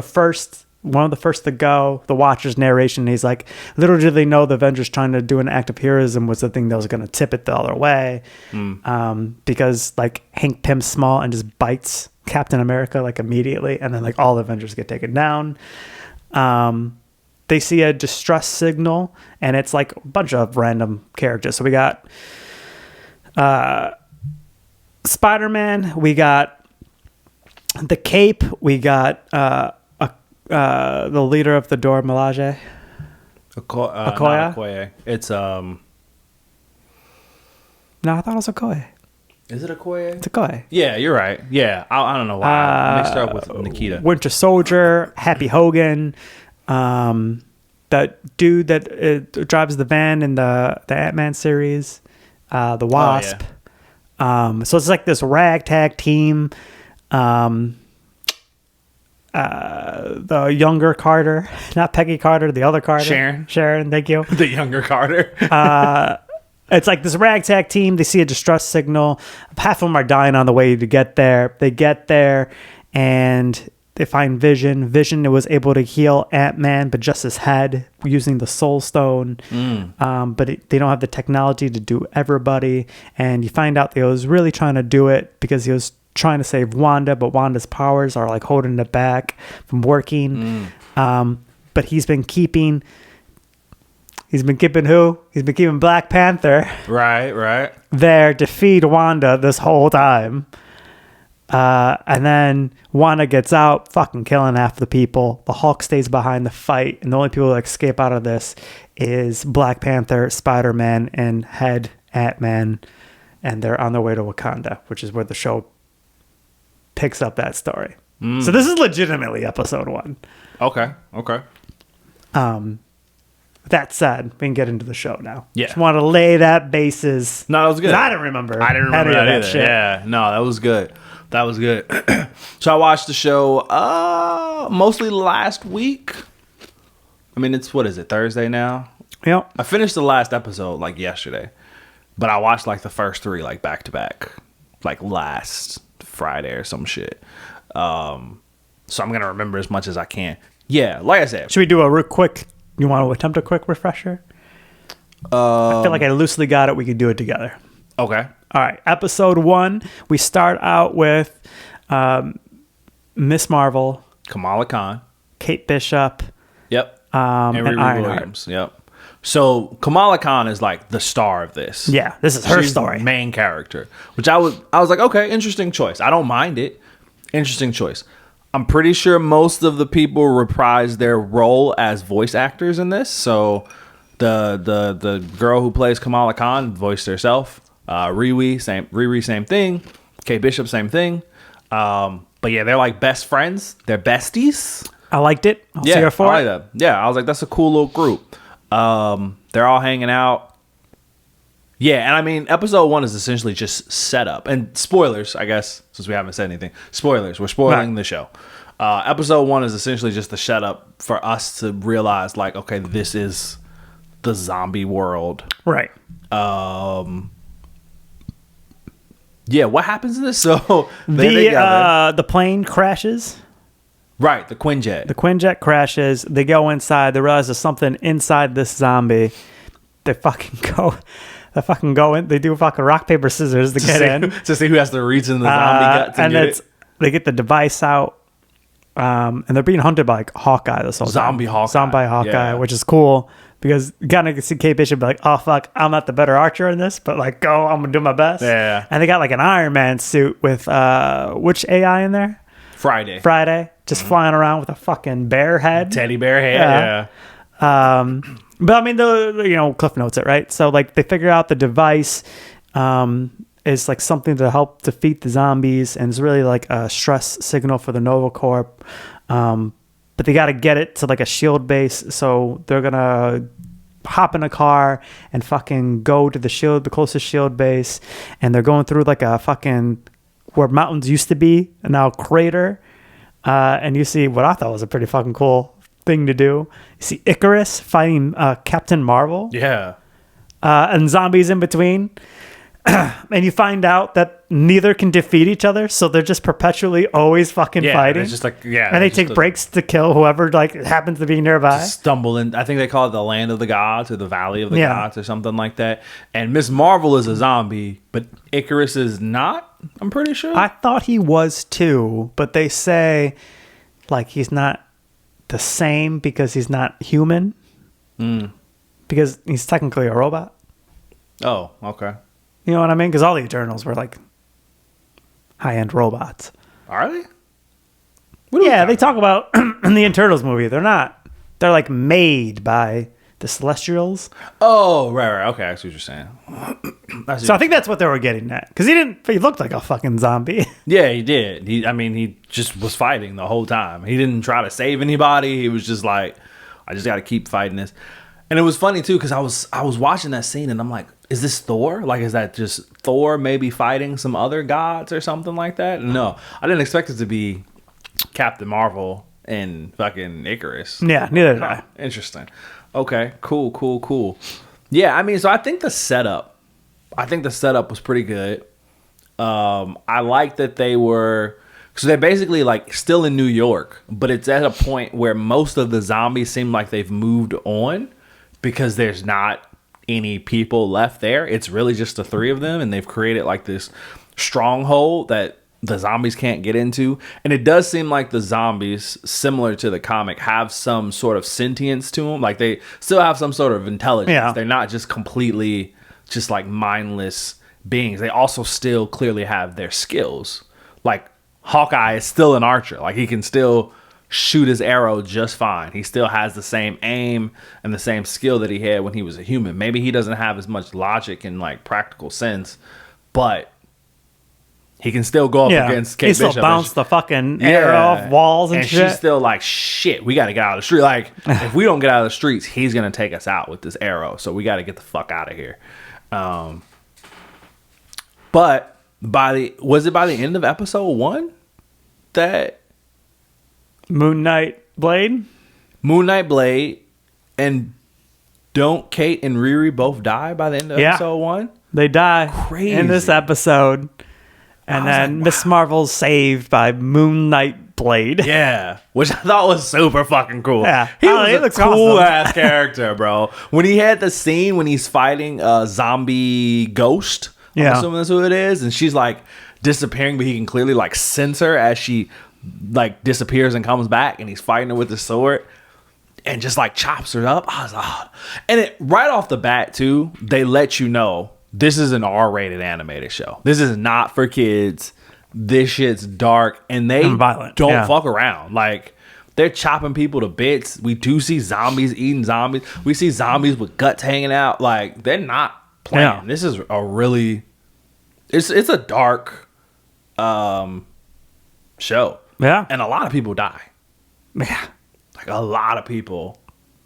one of the first to go. The Watcher's narration, he's like, little did they know the Avengers trying to do an act of heroism was the thing that was going to tip it the other way. Because like Hank Pym's small and just bites Captain America like immediately, and then like all the Avengers get taken down. They see a distress signal, and it's like a bunch of random characters. So we got Spider-Man, we got the Cape, we got the leader of the Dora Milaje. Okoye? Okoye? Not Okoye. It's No, I thought it was Okoye. Is it Okoye? It's Okoye. Yeah, you're right. Yeah, I don't know why I mixed her up with Nikita. Winter Soldier, Happy Hogan, that dude that drives the van in the Ant-Man series, the Wasp. So it's like this ragtag team. The younger Carter, not Peggy Carter, the other Carter. Sharon, thank you. The younger Carter. It's like this ragtag team. They see a distress signal. Half of them are dying on the way to get there. They get there and they find Vision. Vision was able to heal Ant-Man, but just his head using the Soul Stone. But they don't have the technology to do everybody. And you find out that he was really trying to do it because he was trying to save Wanda, but Wanda's powers are like holding it back from working. But he's been keeping who? He's been keeping Black Panther Right. there to feed Wanda this whole time. And then Wanda gets out, fucking killing half the people. The Hulk stays behind the fight, and the only people that escape out of this is Black Panther, Spider-Man, and Head Ant-Man. And they're on their way to Wakanda, which is where the show picks up that story. So this is legitimately episode 1. Okay. That said, we can get into the show now. Yeah. Just want to lay that basis. No, that was good. 'Cause I didn't remember. I didn't remember any that of either. shit. Yeah, no, that was good. So I watched the show mostly last week. I mean, what is it, Thursday now? Yep. I finished the last episode like yesterday, but I watched like the first 3 like back to back, like last Friday or some shit. So I'm gonna remember as much as I can. Yeah, like I said. Should we do a real quick? You want to attempt a quick refresher? I feel like I loosely got it. We could do it together. Okay. All right. Episode 1. We start out with Miss Marvel, Kamala Khan. Kate Bishop, Yep. and Riri Ironheart. Williams. Yep. So Kamala Khan is like the star of this. Yeah, this is her She's story. the main character, which I was like, okay, interesting choice. I don't mind it. Interesting choice. I'm pretty sure most of the people reprise their role as voice actors in this. So the girl who plays Kamala Khan voiced herself. Riri, same thing. Kate Bishop, same thing. But yeah, they're like best friends. They're besties. I liked it. I'll see Yeah, her for I it. like that. Yeah, I was like, that's a cool little group. They're all hanging out. Yeah, and I mean, episode 1 is essentially just setup and spoilers. I guess since we haven't said anything, spoilers. We're spoiling the show. Episode 1 is essentially just the setup for us to realize, like, okay, this is the zombie world. Right. Yeah, what happens in this? So the plane crashes. Right, the Quinjet. The Quinjet crashes. They go inside. They realize there's something inside this zombie. They fucking go in. They do fucking rock, paper, scissors to get in. To see who has to reach in the zombie gut to and get it. They get the device out. And they're being hunted by like Hawkeye this whole time. Zombie Hawkeye, yeah. Which is cool. Because you kind of see Kate Bishop be like, oh, fuck, I'm not the better archer in this, but like, go, I'm going to do my best. Yeah. And they got like an Iron Man suit with, which AI in there? Friday. Just flying around with a fucking bear head. Teddy bear head, yeah. But I mean, Cliff Notes it, right? So like they figure out the device is like something to help defeat the zombies. And it's really like a stress signal for the Nova Corp. But they got to get it to like a shield base. So they're going to hop in a car and fucking go to the closest shield base. And they're going through like a fucking where mountains used to be, and now crater. And you see what I thought was a pretty fucking cool thing to do. You see Icarus fighting Captain Marvel. Yeah. And zombies in between. And you find out that neither can defeat each other, so they're just perpetually always fucking fighting. It's just like, yeah. And they take breaks to kill whoever like happens to be nearby. Stumble in. I think they call it the land of the gods or the valley of the gods or something like that. And Miss Marvel is a zombie, but Icarus is not, I'm pretty sure. I thought he was too, but they say like he's not the same because he's not human. Because he's technically a robot. Oh, okay. You know what I mean? Because all the Eternals were like high-end robots. Are they? Yeah, they talk about in the Eternals movie. They're not. They're like made by the Celestials. Oh, right. Okay, I see what you're saying. So I think that's what they were getting at. Because he looked like a fucking zombie. Yeah, he did. He just was fighting the whole time. He didn't try to save anybody. He was just like, I just got to keep fighting this. And it was funny too because I was watching that scene and I'm like, is this Thor? Like, is that just Thor maybe fighting some other gods or something like that? No, I didn't expect it to be Captain Marvel and fucking Icarus. Yeah, neither did I. Interesting. Okay, cool. Yeah, I mean, so I think the setup was pretty good. I like that they were, so they're basically like still in New York, but it's at a point where most of the zombies seem like they've moved on because there's not any people left there. It's really just the three of them, and they've created like this stronghold that the zombies can't get into. And it does seem like the zombies, similar to the comic, have some sort of sentience to them. Like they still have some sort of intelligence. Yeah. They're not just completely just like mindless beings. They also still clearly have their skills. Like Hawkeye is still an archer. Like he can still shoot his arrow just fine. He still has the same aim and the same skill that he had when he was a human. Maybe he doesn't have as much logic and like practical sense, but he can still go up against Kate Bishop. He still bounce the fucking arrow off walls and shit. She's still like, shit, we got to get out of the street. Like, if we don't get out of the streets, he's going to take us out with this arrow. So we got to get the fuck out of here. But was it by the end of episode 1 that Moon Knight Blade and don't Kate and Riri both die by the end of episode 1? They die Crazy. in this episode. And then like, Miss Marvel's saved by Moon Knight Blade. Yeah, which I thought was super fucking cool. Yeah, he was a cool awesome. ass character, bro. When he had the scene when he's fighting a zombie ghost, I'm assuming that's who it is, and she's like disappearing, but he can clearly like sense her as she like disappears and comes back, and he's fighting her with the sword and just like chops her up. I was like, oh. And it right off the bat too, they let you know this is an R-rated animated show. This is not for kids. This shit's dark, and they violent. Don't fuck around. Like they're chopping people to bits. We do see zombies eating zombies. We see zombies with guts hanging out. Like they're not playing. Yeah. This is a really, it's a dark, show. Yeah, and a lot of people die. Yeah, like a lot of people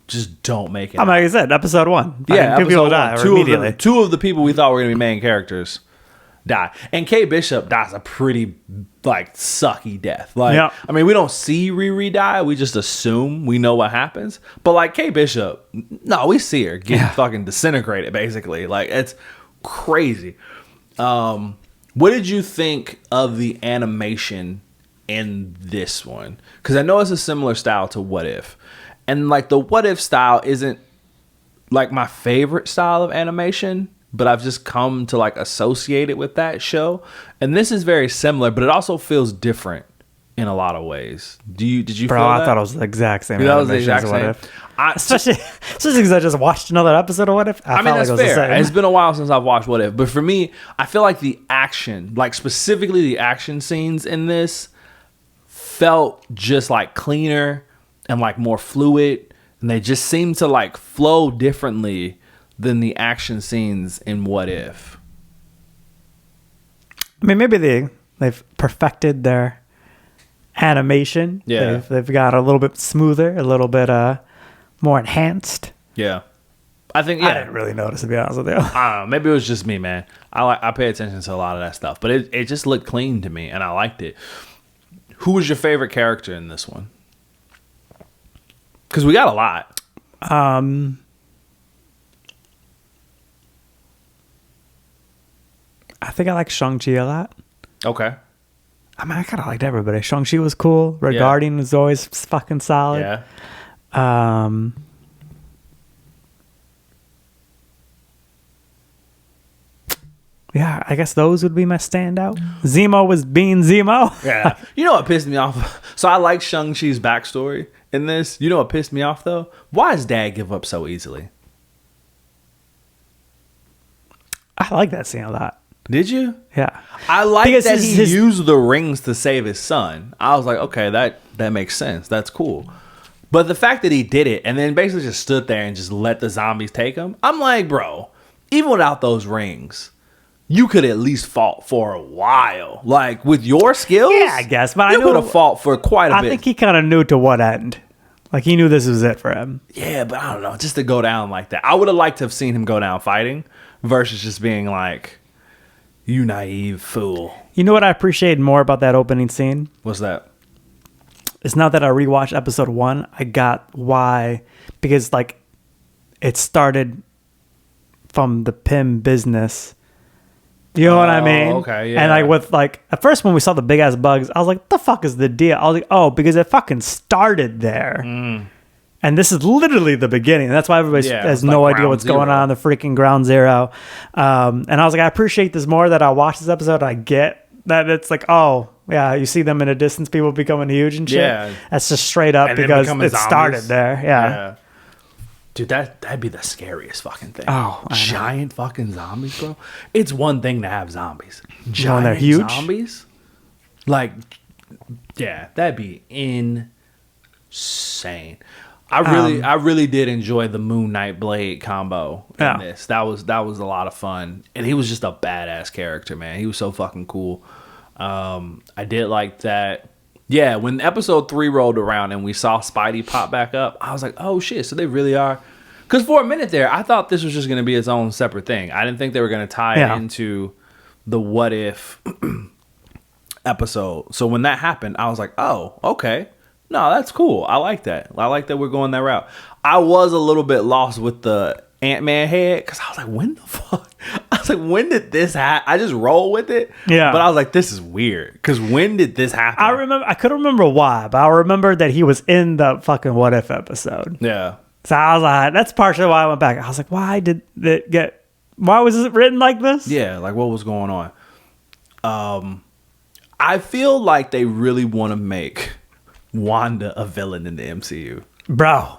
just don't make it. I'm like I said, episode 1. Yeah, two people episode die one. immediately. Two of the people we thought were going to be main characters die. And Kate Bishop dies a pretty, like, sucky death. Like, Yeah. I mean, we don't see Riri die. We just assume we know what happens. But, like, Kate Bishop, no, we see her get fucking disintegrated, basically. Like, it's crazy. What did you think of the animation in this one? Because I know it's a similar style to What If. And, like, the What If style isn't, like, my favorite style of animation, but I've just come to, like, associate it with that show. And this is very similar, but it also feels different in a lot of ways. Did you Bro, feel I that? thought it was the exact same. That was the animation as exact What same. If. Especially because I just watched another episode of What If. I mean, felt that's like it was the fair. same. It's been a while since I've watched What If. But for me, I feel like the action, like specifically the action scenes in this, felt just like cleaner and like more fluid. And they just seem to like flow differently than the action scenes in What If. I mean, maybe they've perfected their animation. Yeah. They've got a little bit smoother, a little bit more enhanced. Yeah. I think, I didn't really notice, to be honest with you. I don't know. Maybe it was just me, man. I pay attention to a lot of that stuff, but it just looked clean to me, and I liked it. Who was your favorite character in this one? Because we got a lot. I think I like Shang-Chi a lot. Okay. I mean, I kind of liked everybody. Shang-Chi was cool. Red Yeah. Guardian was always fucking solid. Yeah. Yeah, I guess those would be my standout. Zemo was being Zemo. Yeah. You know what pissed me off? So I like Shang-Chi's backstory in this. You know what pissed me off, though? Why does Dad give up so easily? I like that scene a lot. Did you? Yeah. I like Because that his- he his- used the rings to save his son. I was like, okay, that makes sense. That's cool. But the fact that he did it and then basically just stood there and just let the zombies take him, I'm like, bro, even without those rings, you could at least fought for a while. Like, with your skills, Yeah, I guess, but I you knew- could have fought for quite a I bit. think he kind of knew to what end. Like, he knew this was it for him. Yeah, but I don't know, just to go down like that. I would have liked to have seen him go down fighting versus just being like, you naive fool. You know what I appreciate more about that opening scene? What's that? It's now that I rewatched episode 1, I got why. Because, like, it started from the Pym business. You know what I mean? Okay, yeah. And, like, with, like, at first when we saw the big-ass bugs, I was like, what the fuck is the deal? I was like, oh, because it fucking started there. And this is literally the beginning. That's why everybody Yeah, has it's no like idea ground what's going zero. on, the freaking ground zero. And I was like, I appreciate this more that I watched this episode. I get that it's like, oh, yeah, you see them in a distance, people becoming huge and shit. Yeah. That's just straight up And then because becoming it started zombies. there. Yeah. Dude, that'd be the scariest fucking thing. Oh, I know. giant fucking zombies, bro. It's one thing to have zombies. When Giant they're huge? zombies? Like, yeah, that'd be insane. I really did enjoy the Moon Knight Blade combo in Yeah. this. That was a lot of fun. And he was just a badass character, man. He was so fucking cool. I did like that. Yeah, when episode 3 rolled around and we saw Spidey pop back up, I was like, oh shit, so they really are. Because for a minute there, I thought this was just going to be its own separate thing. I didn't think they were going to tie Yeah. it into the What If episode. So when that happened, I was like, oh, okay. No, that's cool. I like that. I like that we're going that route. I was a little bit lost with the Ant-Man head because I was like, when the fuck? I was like, when did this happen? I just roll with it. Yeah. But I was like, this is weird because when did this happen? I couldn't remember why, but I remember that he was in the fucking What If episode. Yeah. So I was like, that's partially why I went back. I was like, why was it written like this? Yeah, like what was going on? I feel like they really want to make Wanda a villain in the MCU. Bro.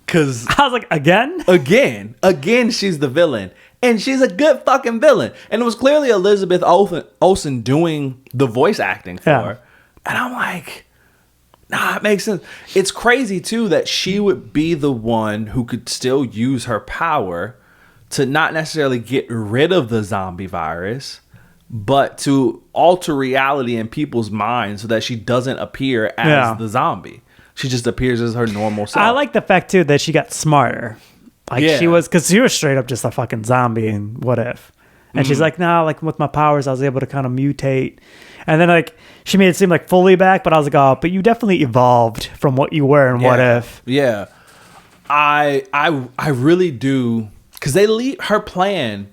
Cause I was like, again? again, she's the villain. And she's a good fucking villain. And it was clearly Elizabeth Olsen doing the voice acting for Yeah. her. And I'm like, nah, it makes sense. It's crazy too that she would be the one who could still use her power to not necessarily get rid of the zombie virus, but to alter reality in people's minds so that she doesn't appear as Yeah. the zombie. She just appears as her normal self. I like the fact too that she got smarter. Like Yeah. she was, because she was straight up just a fucking zombie in What If, and she's like, nah, like with my powers, I was able to kind of mutate, and then like she made it seem like fully back, but I was like, oh, but you definitely evolved from what you were in What If. Yeah, I really do, because they leave her plan.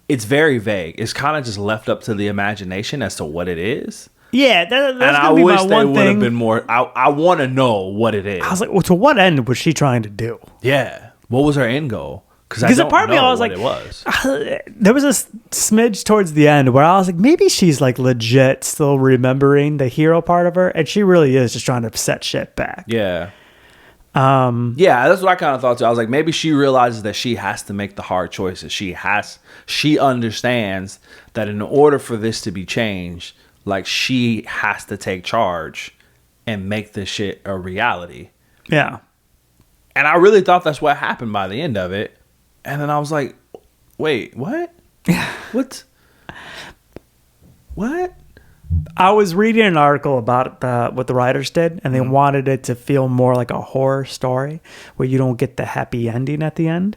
It's very vague. It's kind of just left up to the imagination as to what it is. Yeah, that's And I gonna be wish my they one would have thing. been more. I want to know what it is. I was like, well, to what end was she trying to do? Yeah. What was her end goal? Because a part of me, I was like, it was. There was a smidge towards the end where I was like, maybe she's like legit still remembering the hero part of her, and she really is just trying to set shit back. Yeah. Yeah, that's what I kind of thought too. I was like, maybe she realizes that she has to make the hard choices. She understands that in order for this to be changed, like she has to take charge and make this shit a reality. Yeah. And I really thought that's what happened by the end of it. And then I was like, wait, what? What? I was reading an article about what the writers did, and they wanted it to feel more like a horror story where you don't get the happy ending at the end.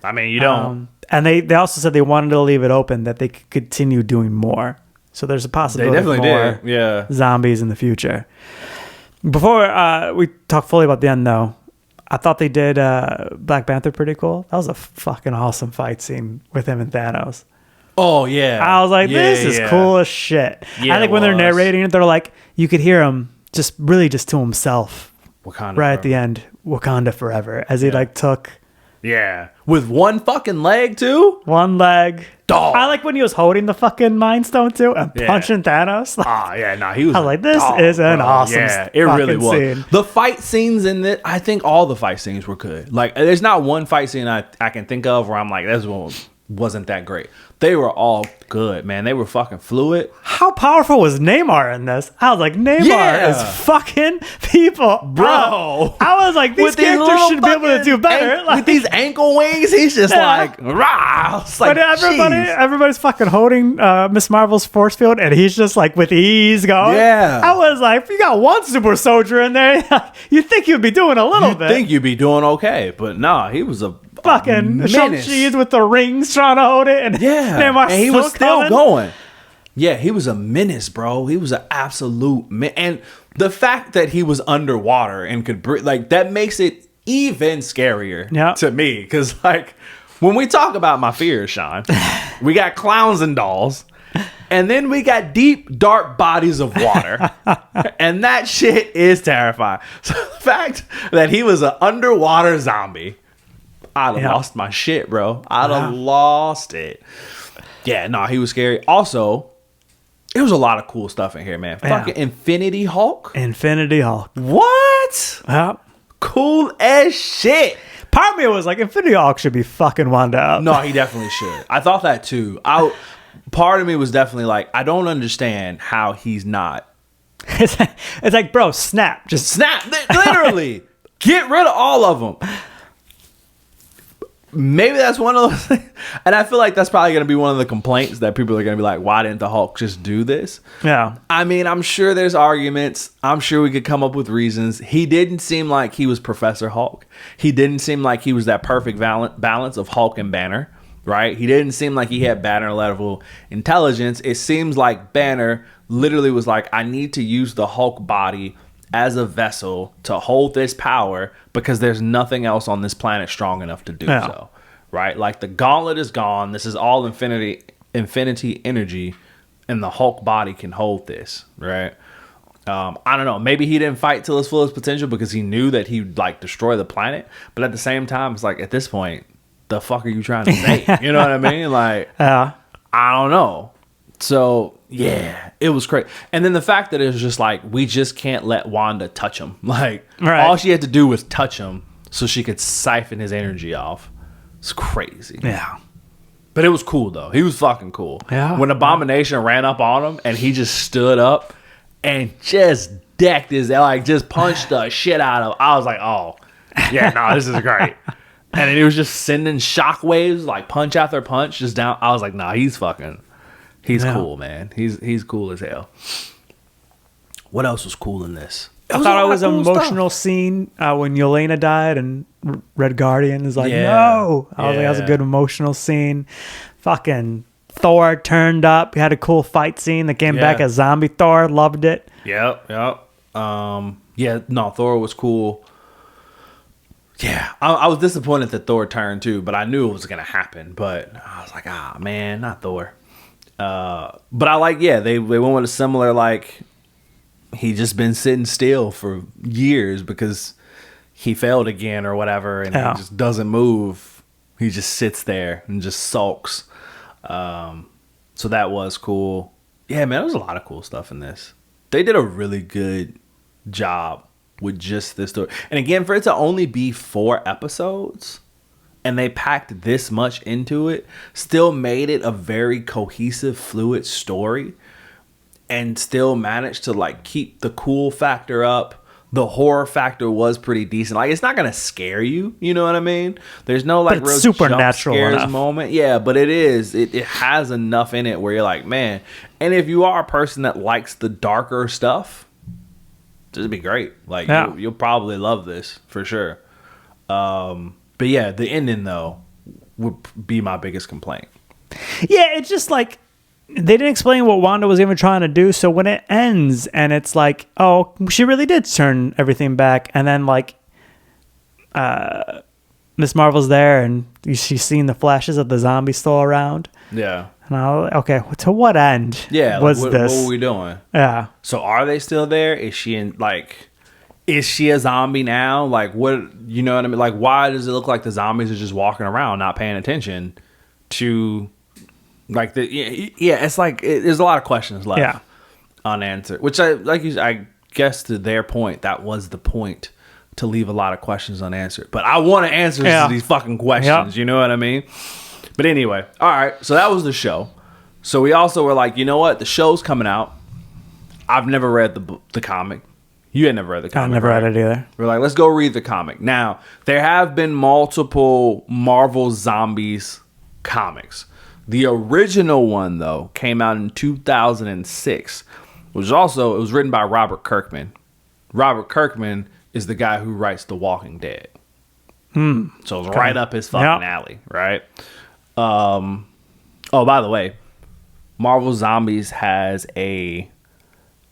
I mean, you don't. And they also said they wanted to leave it open that they could continue doing more. So there's a They possibility of definitely more did. Yeah. zombies in the future. Before we talk fully about the end, though, I thought they did Black Panther pretty cool. That was a fucking awesome fight scene with him and Thanos. Oh, yeah. I was like, Yeah, this is yeah. cool as shit. Yeah, I think it when they're was. narrating it, they're like, you could hear him just to himself Wakanda right at the forever. end, Wakanda forever, as he like took Yeah. With one fucking leg, too? one leg. Dog. I like when he was holding the fucking Mind Stone too and Yeah. punching Thanos. Ah, yeah, no, he was. I was like, this dog, is an bro. awesome Yeah, it really fucking was. scene. The fight scenes in it, I think all the fight scenes were good. Like, there's not one fight scene I can think of where I'm like, this one wasn't that great. They were all good, man. They were fucking fluid. How powerful was Neymar in this? I was like, Neymar Yeah. is fucking people, Bro. I was like, these characters little should be able to do better. fucking with these ankle wings, he's just Yeah. like, rah. It's like, But jeez. everybody's fucking holding Miss Marvel's force field, and he's just like with ease going. Yeah. I was like, if you got one super soldier in there, you'd think you'd be doing a little You'd bit. think you'd be doing okay, but nah, he was a Fucking menace. Shang-Chi's with the rings trying to hold it, and Yeah, Neymar's and he was still coming. going. Yeah, he was a menace, bro. He was an absolute and the fact that he was underwater and could breathe, like that makes it even scarier Yeah. to me. Because like when we talk about my fears, Sean, we got clowns and dolls, and then we got deep, dark bodies of water, and that shit is terrifying. So the fact that he was an underwater zombie, I'd have Yeah. lost my shit, bro. I'd Wow. have lost it. Yeah, no, he was scary. Also, there was a lot of cool stuff in here, man. Yeah. Fucking Infinity Hulk. Infinity Hulk. What? Yeah. Cool as shit. Part of me was like, Infinity Hulk should be fucking Wanda up. No, he definitely should. I thought that too. Part of me was definitely like, I don't understand how he's not. it's like, bro, snap. Just Snap. Literally. Get rid of all of them. Maybe that's one of those things. And I feel like that's probably going to be one of the complaints that people are going to be like, why didn't the Hulk just do this? yeah. I mean, I'm sure there's arguments. I'm sure we could come up with reasons. He didn't seem like he was Professor Hulk. He didn't seem like he was that perfect balance of Hulk and Banner, right? He didn't seem like he had Banner level intelligence. It seems like Banner literally was like, I need to use the Hulk body as a vessel to hold this power because there's nothing else on this planet strong enough to do Yeah. so, right? Like the gauntlet is gone. This is all infinity energy, and the Hulk body can hold this, right? I don't know. Maybe he didn't fight till his fullest potential because he knew that he'd like destroy the planet. But at the same time, it's like at this point, the fuck are you trying to say? You know what I mean? Like, Yeah. I don't know. So yeah, it was crazy. And then the fact that it was just like, we just can't let Wanda touch him. Like Right. all she had to do was touch him so she could siphon his energy off. It's crazy. Yeah. But it was cool though. He was fucking cool. Yeah. When Abomination ran up on him and he just stood up and just decked his, like just punched the shit out of him. I was like, oh, yeah, no, this is great. And then he was just sending shockwaves, like punch after punch, just down. I was like, nah, he's Yeah. cool, man. He's cool as hell. What else was cool in this? I thought it was an emotional scene when Yelena died and Red Guardian is like, no. I was like, that was a good emotional scene. Fucking Thor turned up. He had a cool fight scene that came back as zombie Thor. Loved it. Yep. Thor was cool. Yeah, I was disappointed that Thor turned too, but I knew it was going to happen. But I was like, man, not Thor. But I like, they went with a similar, like, he just been sitting still for years because he failed again or whatever, and he just doesn't move. He just sits there and just sulks. So that was cool. Yeah, man, there was a lot of cool stuff in this. They did a really good job with just this story. And again, for it to only be 4 episodes and they packed this much into it, still made it a very cohesive, fluid story and still managed to like keep the cool factor up. The horror factor was pretty decent. Like, it's not going to scare you. You know what I mean? There's no like real supernatural jump scares moment. Yeah, but it is. It has enough in it where you're like, man. And if you are a person that likes the darker stuff, this would be great. Like, you'll probably love this for sure. But yeah, the ending though would be my biggest complaint. Yeah, it's just like they didn't explain what Wanda was even trying to do. So when it ends and it's like, oh, she really did turn everything back, and then like Miss Marvel's there and she's seeing the flashes of the zombies still around. Yeah. And okay, to what end? Yeah, was like, this? What were we doing? Yeah. So are they still there? Is she is she a zombie now? Like, what, you know what I mean? Like, why does it look like the zombies are just walking around, not paying attention to, like, it's like, there's a lot of questions left unanswered, which I guess to their point, that was the point, to leave a lot of questions unanswered. But I want answers to these fucking questions, you know what I mean? But anyway, all right, so that was the show. So we also were like, you know what? The show's coming out. I've never read the comic. You had never read the comic. I never read it either. We're like, let's go read the comic. Now, there have been multiple Marvel Zombies comics. The original one, though, came out in 2006. It was written by Robert Kirkman. Robert Kirkman is the guy who writes The Walking Dead. So it's right up his fucking alley, right? Oh, by the way, Marvel Zombies has a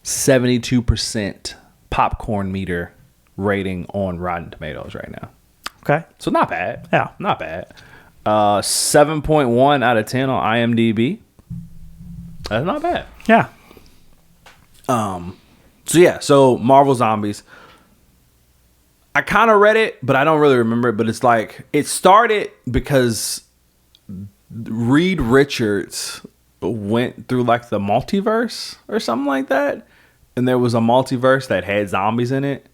72% popcorn meter rating on Rotten Tomatoes right now. Okay. So not bad. Yeah. Not bad. 7.1 out of 10 on IMDb. That's not bad. Yeah. So Marvel Zombies. I kind of read it, but I don't really remember it. But it's like, it started because Reed Richards went through like the multiverse or something like that. And there was a multiverse that had zombies in it.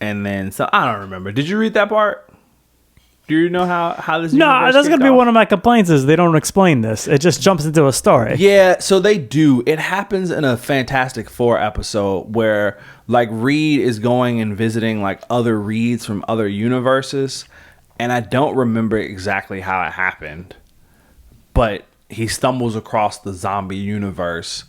And then, so I don't remember. Did you read that part? Do you know how this? No, that's gonna be one of my complaints. Is they don't explain this. It just jumps into a story. Yeah, so they do. It happens in a Fantastic Four episode where like Reed is going and visiting like other Reeds from other universes, and I don't remember exactly how it happened, but he stumbles across the zombie universe,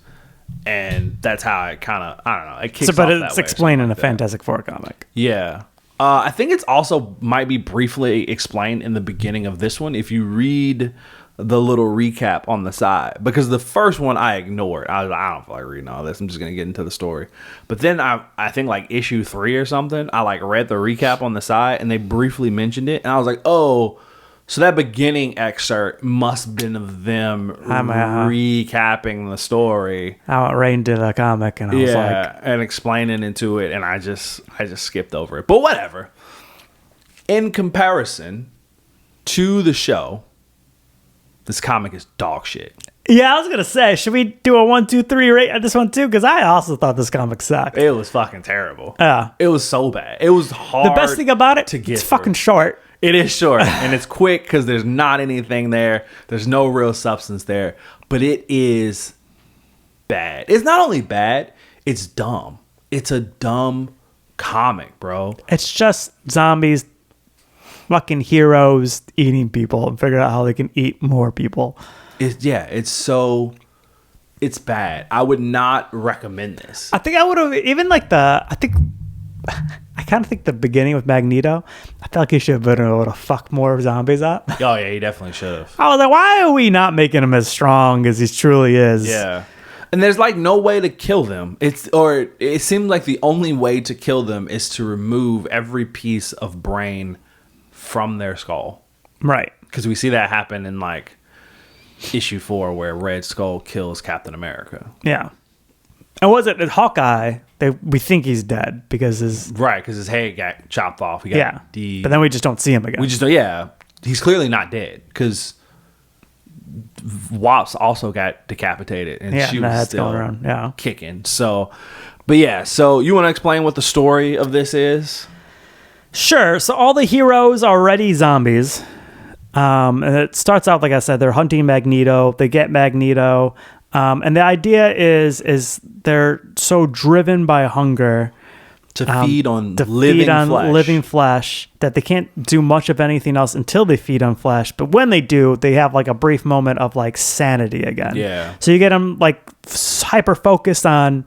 and that's how it kind of, I don't know. It kicks off that way. But it's explained in a Fantastic Four comic. Yeah. I think it's also might be briefly explained in the beginning of this one if you read the little recap on the side, because the first one I ignored. I don't feel like reading all this. I'm just gonna get into the story. But then I think like issue 3 or something, I like read the recap on the side and they briefly mentioned it, and I was like, oh, so that beginning excerpt must have been of them recapping the story. I went right into the comic, and I was like, and explaining into it, and I just skipped over it. But whatever. In comparison to the show, this comic is dog shit. Yeah, I was gonna say, should we do a 1, 2, 3 rate at this one too? Because I also thought this comic sucked. It was fucking terrible. Yeah, it was so bad. It was hard. The best thing about it, it's fucking short. It is short, and it's quick because there's not anything there. There's no real substance there, but it is bad. It's not only bad, it's dumb. It's a dumb comic, bro. It's just zombies, fucking heroes eating people and figure out how they can eat more people. It's so it's bad. I would not recommend this. I think I would have even like I kind of think the beginning with Magneto, I feel like he should have been able to fuck more zombies up. Oh yeah, he definitely should have. I was like, why are we not making him as strong as he truly is? Yeah. And there's like no way to kill them. It seemed like the only way to kill them is to remove every piece of brain from their skull. Right. Because we see that happen in like issue 4 where Red Skull kills Captain America. Yeah. And was it Hawkeye? We think he's dead because his head got chopped off. He got but then we just don't see him again. We just don't. Yeah, he's clearly not dead because Wasp also got decapitated and she was still around. kicking. So, but yeah. So you want to explain what the story of this is? Sure. So all the heroes are already zombies. And it starts out, like I said, they're hunting Magneto. They get Magneto. And the idea is they're so driven by hunger to feed on living flesh that they can't do much of anything else until they feed on flesh. But when they do, they have like a brief moment of like sanity again. Yeah. So you get them like hyper focused on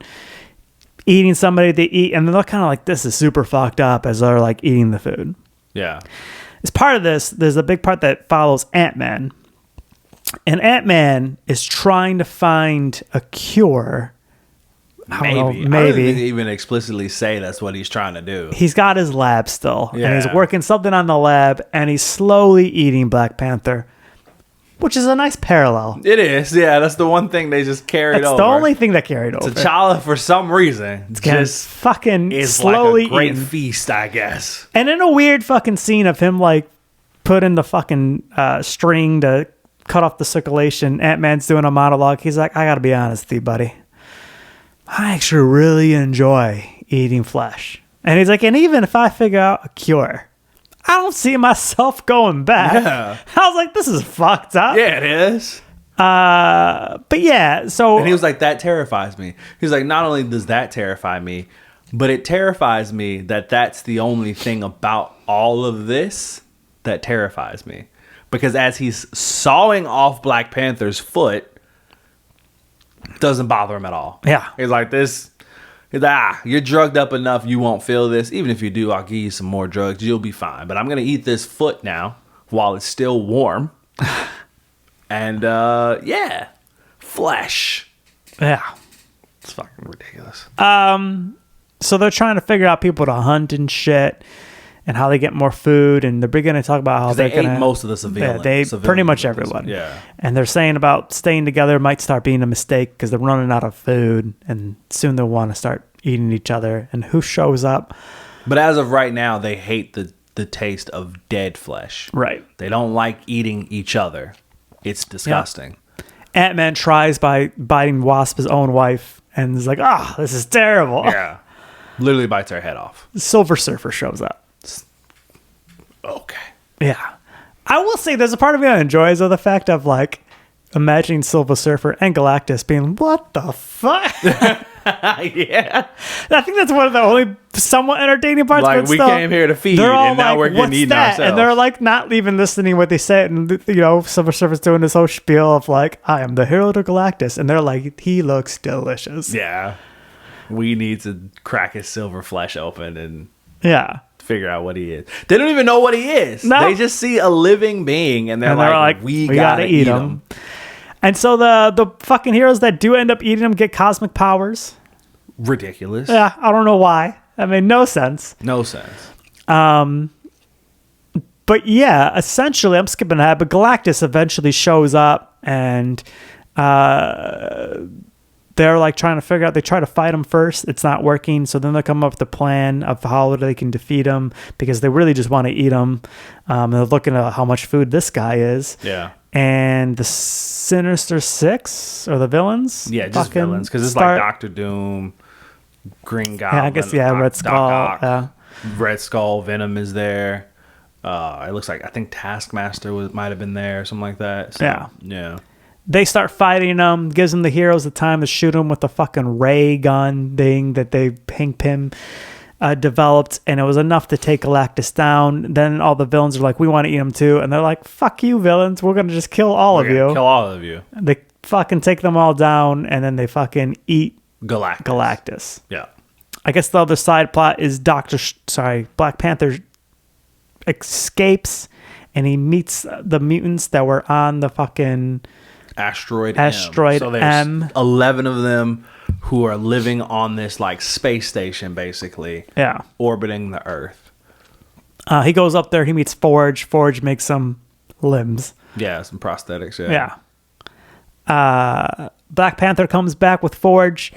eating somebody they eat, and they're kind of like, this is super fucked up as they're like eating the food. Yeah. As part of this, there's a big part that follows Ant-Man. And Ant-Man is trying to find a cure. Maybe. I don't even explicitly say that's what he's trying to do. He's got his lab still. Yeah. And he's working something on the lab, and he's slowly eating Black Panther, which is a nice parallel. It is. Yeah, that's the one thing they just carried over. That's the only thing that carried over. T'Challa, for some reason, it's just fucking slowly like a great eating. feast, I guess. And in a weird fucking scene of him like putting the fucking string to cut off the circulation, Ant-Man's doing a monologue. He's like, I gotta be honest with you, buddy. I actually really enjoy eating flesh. And he's like, and even if I figure out a cure, I don't see myself going back. Yeah. I was like, this is fucked up. Yeah, it is. But yeah, so... And he was like, that terrifies me. He's like, not only does that terrify me, but it terrifies me that that's the only thing about all of this that terrifies me. Because as he's sawing off Black Panther's foot, doesn't bother him at all. Yeah. He's like, this... He's like, you're drugged up enough, you won't feel this. Even if you do, I'll give you some more drugs. You'll be fine. But I'm going to eat this foot now while it's still warm. And, yeah. Flesh. Yeah. It's fucking ridiculous. So they're trying to figure out people to hunt and shit and how they get more food. And they're beginning to talk about how they ate most of the civilians. Yeah, they pretty much everyone. Yeah. And they're saying about staying together might start being a mistake because they're running out of food. And soon they'll want to start eating each other. And who shows up? But as of right now, they hate the taste of dead flesh. Right. They don't like eating each other. It's disgusting. Yep. Ant-Man tries by biting Wasp's own wife and is like, this is terrible. Yeah. Literally bites her head off. Silver Surfer shows up. Okay. Yeah. I will say there's a part of me that enjoys the fact of like imagining Silver Surfer and Galactus being, what the fuck? Yeah. I think that's one of the only somewhat entertaining parts. Like, but we still, came here to feed, all and now like, we're getting what's eaten that? ourselves. And they're like not even listening what they say. And, you know, Silver Surfer's doing this whole spiel of like, I am the hero to Galactus. And they're like, he looks delicious. Yeah. We need to crack his silver flesh open and yeah, figure out what he is. They don't even know what he is. No. They just see a living being and they're like, we gotta eat him. And so the fucking heroes that do end up eating him get cosmic powers. Ridiculous. Yeah, I don't know why. That made no sense. No sense. But yeah, essentially, I'm skipping ahead, but Galactus eventually shows up and they're like trying to figure out, they try to fight him first. It's not working. So then they come up with the plan of how they can defeat him because they really just want to eat him. They're looking at how much food this guy is. Yeah. And the Sinister Six or the villains? Yeah, just villains. Because it's like Doctor Doom, Green Goblin. Yeah, I guess, yeah, Red Skull. Red Skull, Venom is there. It looks like, I think Taskmaster might have been there, something like that. So, yeah. Yeah. They start fighting them, gives them the heroes the time to shoot them with the fucking ray gun thing that Hank Pym developed, and it was enough to take Galactus down. Then all the villains are like, we want to eat him too. And they're like, fuck you, villains. We're going to just kill all of you. Kill all of you. fucking take them all down, and then they fucking eat Galactus. Yeah. I guess the other side plot is Black Panther escapes, and he meets the mutants that were on the fucking Asteroid Asteroid M. So there's M. 11 of them who are living on this like space station, basically. Yeah. Orbiting the Earth. He goes up there. He meets Forge. Forge makes some limbs. Yeah, some prosthetics. Yeah. Black Panther comes back with Forge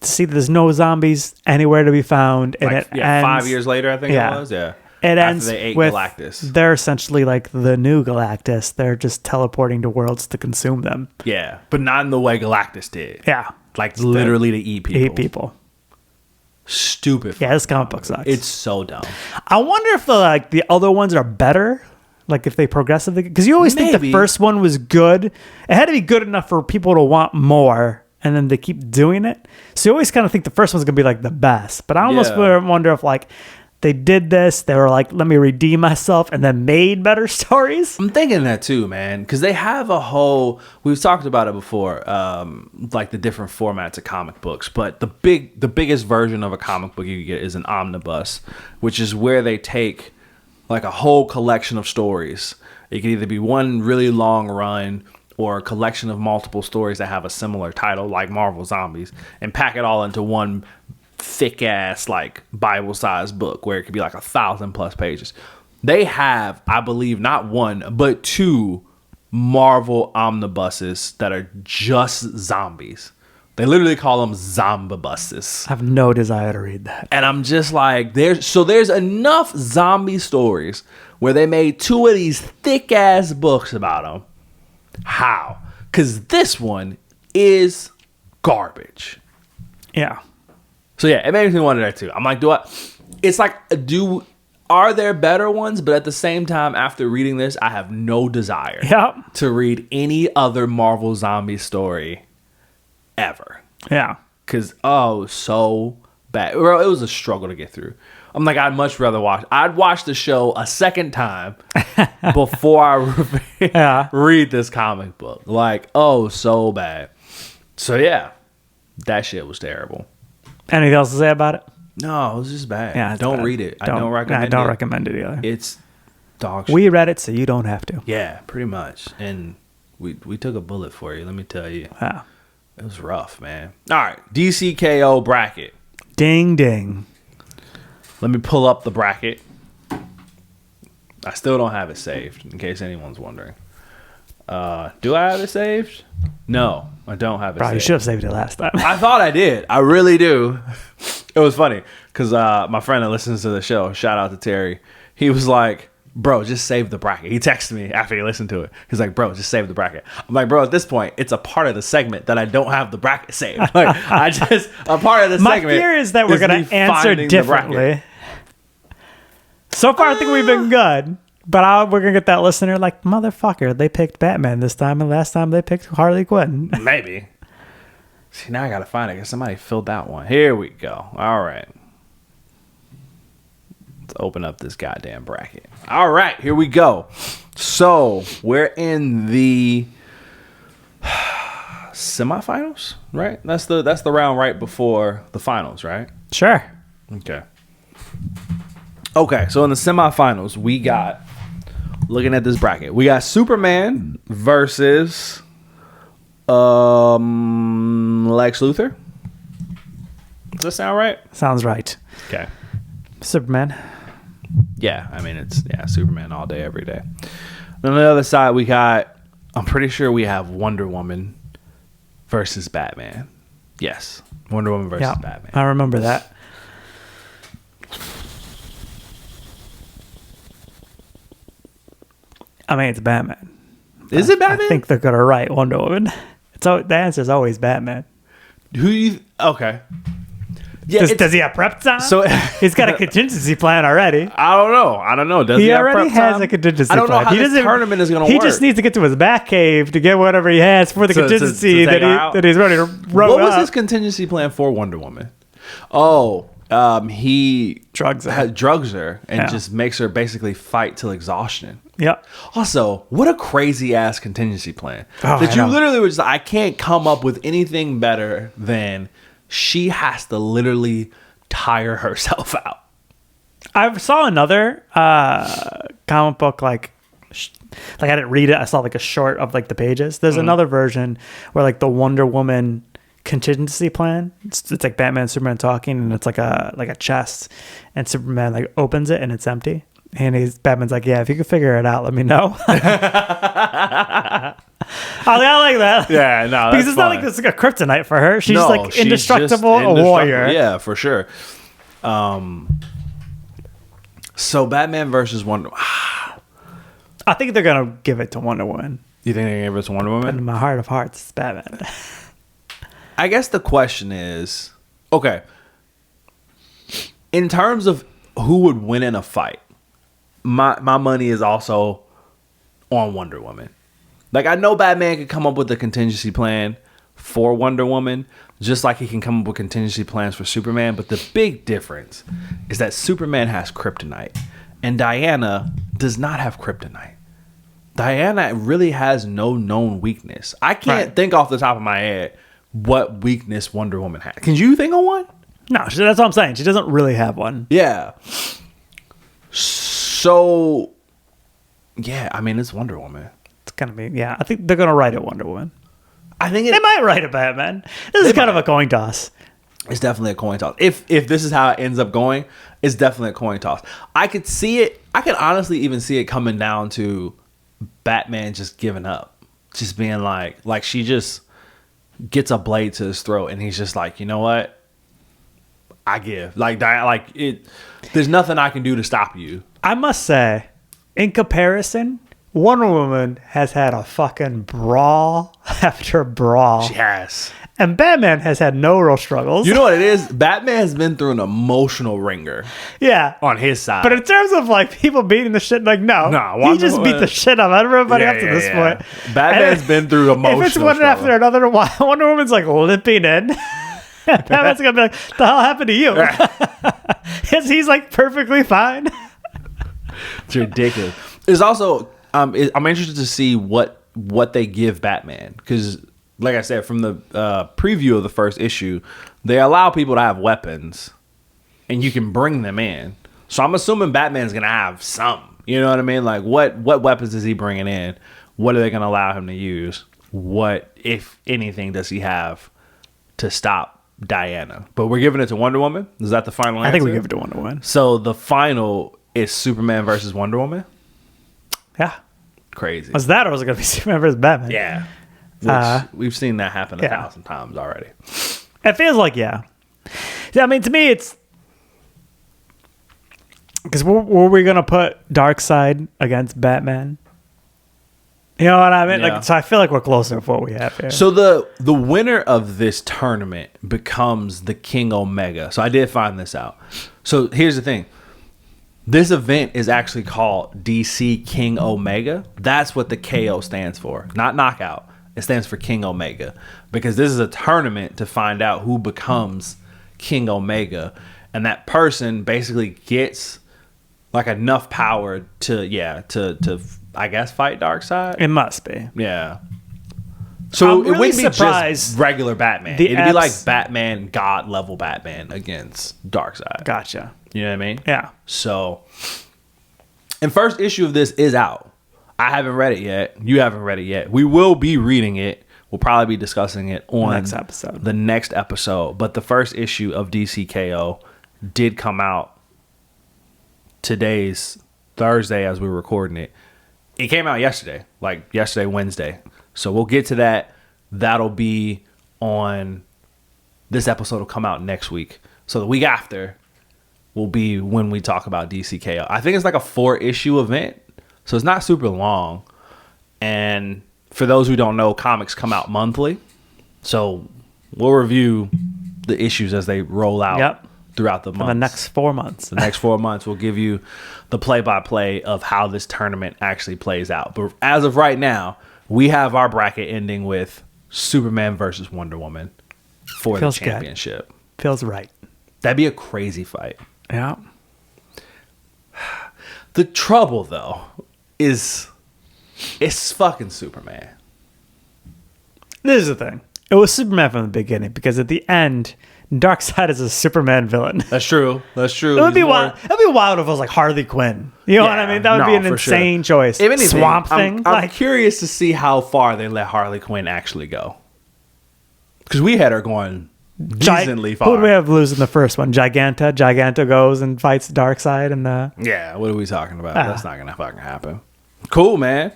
to see that there's no zombies anywhere to be found, and Like, it ends, 5 years later, I think it was. Yeah. It After ends they ate with Galactus. they're essentially like the new Galactus. They're just teleporting to worlds to consume them. Yeah, but not in the way Galactus did. Yeah, Like literally to eat people. Eat people. Stupid. Yeah, this comic book sucks. It's so dumb. I wonder if the other ones are better. Like if they progressively, because you always think the Maybe. first one was good. It had to be good enough for people to want more, and then they keep doing it. So you always kind of think the first one's gonna be like the best. But I almost wonder if like they did this, they were like, let me redeem myself, and then made better stories. I'm thinking that too, man, because they have a whole. We've talked about it before, like the different formats of comic books. But the biggest version of a comic book you can get is an omnibus, which is where they take like a whole collection of stories. It can either be one really long run or a collection of multiple stories that have a similar title, like Marvel Zombies, and pack it all into one thick ass like Bible-sized book where it could be like 1,000+ pages. They have, I believe, not one but 2 Marvel omnibuses that are just zombies. They literally call them zombibuses. I have no desire to read that. And I'm just like, there's enough zombie stories where they made 2 of these thick ass books about them. How? Because this one is garbage. Yeah. So yeah, it makes me wonder that too. I'm like, are there better ones? But at the same time, after reading this, I have no desire to read any other Marvel zombie story ever. Yeah. Because, so bad. Well, it was a struggle to get through. I'm like, I'd much rather I'd watch the show a second time before I read this comic book. Like, so bad. So yeah, that shit was terrible. Anything else to say about it? No, it was just bad. Yeah, don't bad. read it. I don't recommend it. I don't recommend it either. It's dog shit. We read it, so you don't have to. Yeah, pretty much. And we took a bullet for you, let me tell you. Yeah. It was rough, man. All right, DCKO bracket. Ding, ding. Let me pull up the bracket. I still don't have it saved, in case anyone's wondering. Do I have it saved? No, I don't have it saved. You should have saved it last time. I thought I did. I really do. It was funny because my friend that listens to the show, shout out to Terry, he was like, bro, just save the bracket. He texted me after he listened to it. He's like, bro, just save the bracket. I'm like, bro, at this point, it's a part of the segment that I don't have the bracket saved. Like, a part of the segment. My fear is that we're going to answer differently. So far, I think we've been good. But we're going to get that listener like, motherfucker, they picked Batman this time, and last time they picked Harley Quinn. Maybe. See, now I got to find it because somebody filled that one. Here we go. All right. Let's open up this goddamn bracket. All right, here we go. So, we're in the semifinals, right? That's the round right before the finals, right? Sure. Okay, so in the semifinals, we got, looking at this bracket, we got Superman versus Lex Luthor. Does that sound right? Sounds right. Okay. Superman. Yeah, I mean, it's Superman all day, every day. On the other side, we got, I'm pretty sure we have Wonder Woman versus Batman. Yes, Wonder Woman versus Batman. I remember that. I mean, it's Batman. Is it Batman? I think they're gonna write Wonder Woman. The answer is always Batman. Okay. Yeah, does he have prep time? So he's got a contingency plan already. I don't know. Does he already have prep has time? a contingency plan. I don't know how this tournament is going to work. He just needs to get to his Batcave to get whatever he has for the contingency that he's ready to run. What was his contingency plan for Wonder Woman? Oh, Drugs her. drugs her and Yeah. just makes her basically fight till exhaustion. Yep. Also, what a crazy ass contingency plan. Oh, that I you know. literally was I can't come up with anything better than she has to literally tire herself out. I saw another comic book like I didn't read it. I saw like a short of like the pages. There's another version where like the Wonder Woman contingency plan. It's like Batman and Superman talking, and it's like a chest, and Superman like opens it and it's empty. And Batman's like, yeah, if you can figure it out, let me know. I like that. Yeah, no, because it's not like this is like a kryptonite for her. She's like indestructible, a warrior. Yeah, for sure. So Batman versus Wonder. I think they're gonna give it to Wonder Woman. You think they gave it to Wonder But Woman? in my heart of hearts, it's Batman. I guess the question is, okay, in terms of who would win in a fight, my money is also on Wonder Woman. Like, I know Batman could come up with a contingency plan for Wonder Woman, just like he can come up with contingency plans for Superman. But the big difference is that Superman has kryptonite, and Diana does not have kryptonite. Diana really has no known weakness. I can't think off the top of my head what weakness Wonder Woman has. Can you think of one? No, that's what I'm saying. She doesn't really have one. Yeah. So, yeah, I mean, it's Wonder Woman. It's gonna be, yeah. I think they're gonna write it Wonder Woman. I think They might write it Batman. This is kind of a coin toss. it's definitely a coin toss. If this is how it ends up going, it's definitely a coin toss. I could see it. I could honestly even see it coming down to Batman just giving up, just being like she just gets a blade to his throat, and he's just like, you know what? I give. There's nothing I can do to stop you. I must say, in comparison, Wonder Woman has had a fucking brawl after brawl. She has. And Batman has had no real struggles. You know what it is? Batman's been through an emotional ringer yeah. on his side. But in terms of like people beating the shit, like no, he Wonder just beat Woman- the shit out of everybody up to this point. Batman's been through emotional If it's one struggle. after another, Wonder Woman's like limping in. Batman's gonna be like, "The hell happened to you?" He's like perfectly fine. It's ridiculous. There's also I'm interested to see what they give Batman, because like I said, from the preview of the first issue, they allow people to have weapons and you can bring them in. So I'm assuming Batman's gonna have some. You know what I mean? Like what weapons is he bringing in? What are they gonna allow him to use? What, if anything, does he have to stop Diana? But we're giving it to Wonder Woman. Is that the final answer? I think we give it to Wonder Woman. So the final is Superman versus Wonder Woman. Yeah. Crazy. Was that, or was it gonna be Superman versus Batman? Yeah. Which we've seen that happen 1,000 times already. It feels like, yeah. I mean, to me, it's because were we gonna put Darkseid against Batman? You know what I mean? Yeah. Like, so I feel like we're closer to what we have here. So the winner of this tournament becomes the King Omega. So I did find this out. So here's the thing. This event is actually called DC King Omega. That's what the KO stands for. Not knockout. It stands for King Omega. Because this is a tournament to find out who becomes King Omega. And that person basically gets like enough power to I guess fight Darkseid. It must be. Yeah. So I'm it really wouldn't be surprised just regular Batman. the It'd be like apps- Batman, God level Batman against Darkseid. Gotcha. You know what I mean? Yeah. So, and first issue of this is out. I haven't read it yet. You haven't read it yet. We will be reading it. We'll probably be discussing it on Next episode. the next episode. But the first issue of DCKO did come out. Today's Thursday as we're recording it. It came out yesterday, like yesterday, Wednesday. So we'll get to that. That'll be on, this episode will come out next week. So the week after will be when we talk about DCKO. I think it's like a 4-issue event. So it's not super long. And for those who don't know, comics come out monthly. So we'll review the issues as they roll out throughout the month. For the next 4 months. The next 4 months, we'll give you the play-by-play of how this tournament actually plays out. But as of right now, we have our bracket ending with Superman versus Wonder Woman for Feels the good. championship. Feels right. That'd be a crazy fight. Yeah. The trouble, though, is it's fucking Superman. This is the thing. It was Superman from the beginning because at the end, Darkseid is a Superman villain. That's true. That's true. It would be wild. It'd be wild if it was like Harley Quinn. You know what I mean? That would be an insane choice. If anything, Swamp Thing. I'm curious to see how far they let Harley Quinn actually go. Because we had her going decently far. Who would we have losing the first one? Giganta. Giganta goes and fights Darkseid and the. Yeah. What are we talking about? That's not gonna fucking happen. Cool, man.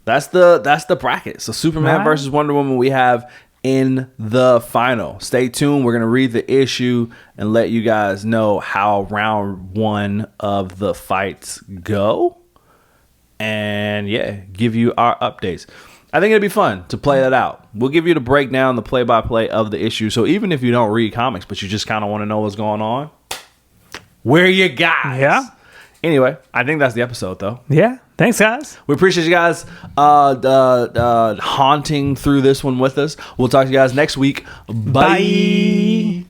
That's the bracket. So Superman versus Wonder Woman we have in the final. Stay tuned. We're going to read the issue and let you guys know how round 1 of the fights go. And give you our updates. I think it'd be fun to play that out. We'll give you the breakdown, the play-by-play of the issue. So even if you don't read comics, but you just kind of want to know what's going on, we're your guys. Yeah. Anyway, I think that's the episode, though. Yeah. Thanks, guys. We appreciate you guys haunting through this one with us. We'll talk to you guys next week. Bye.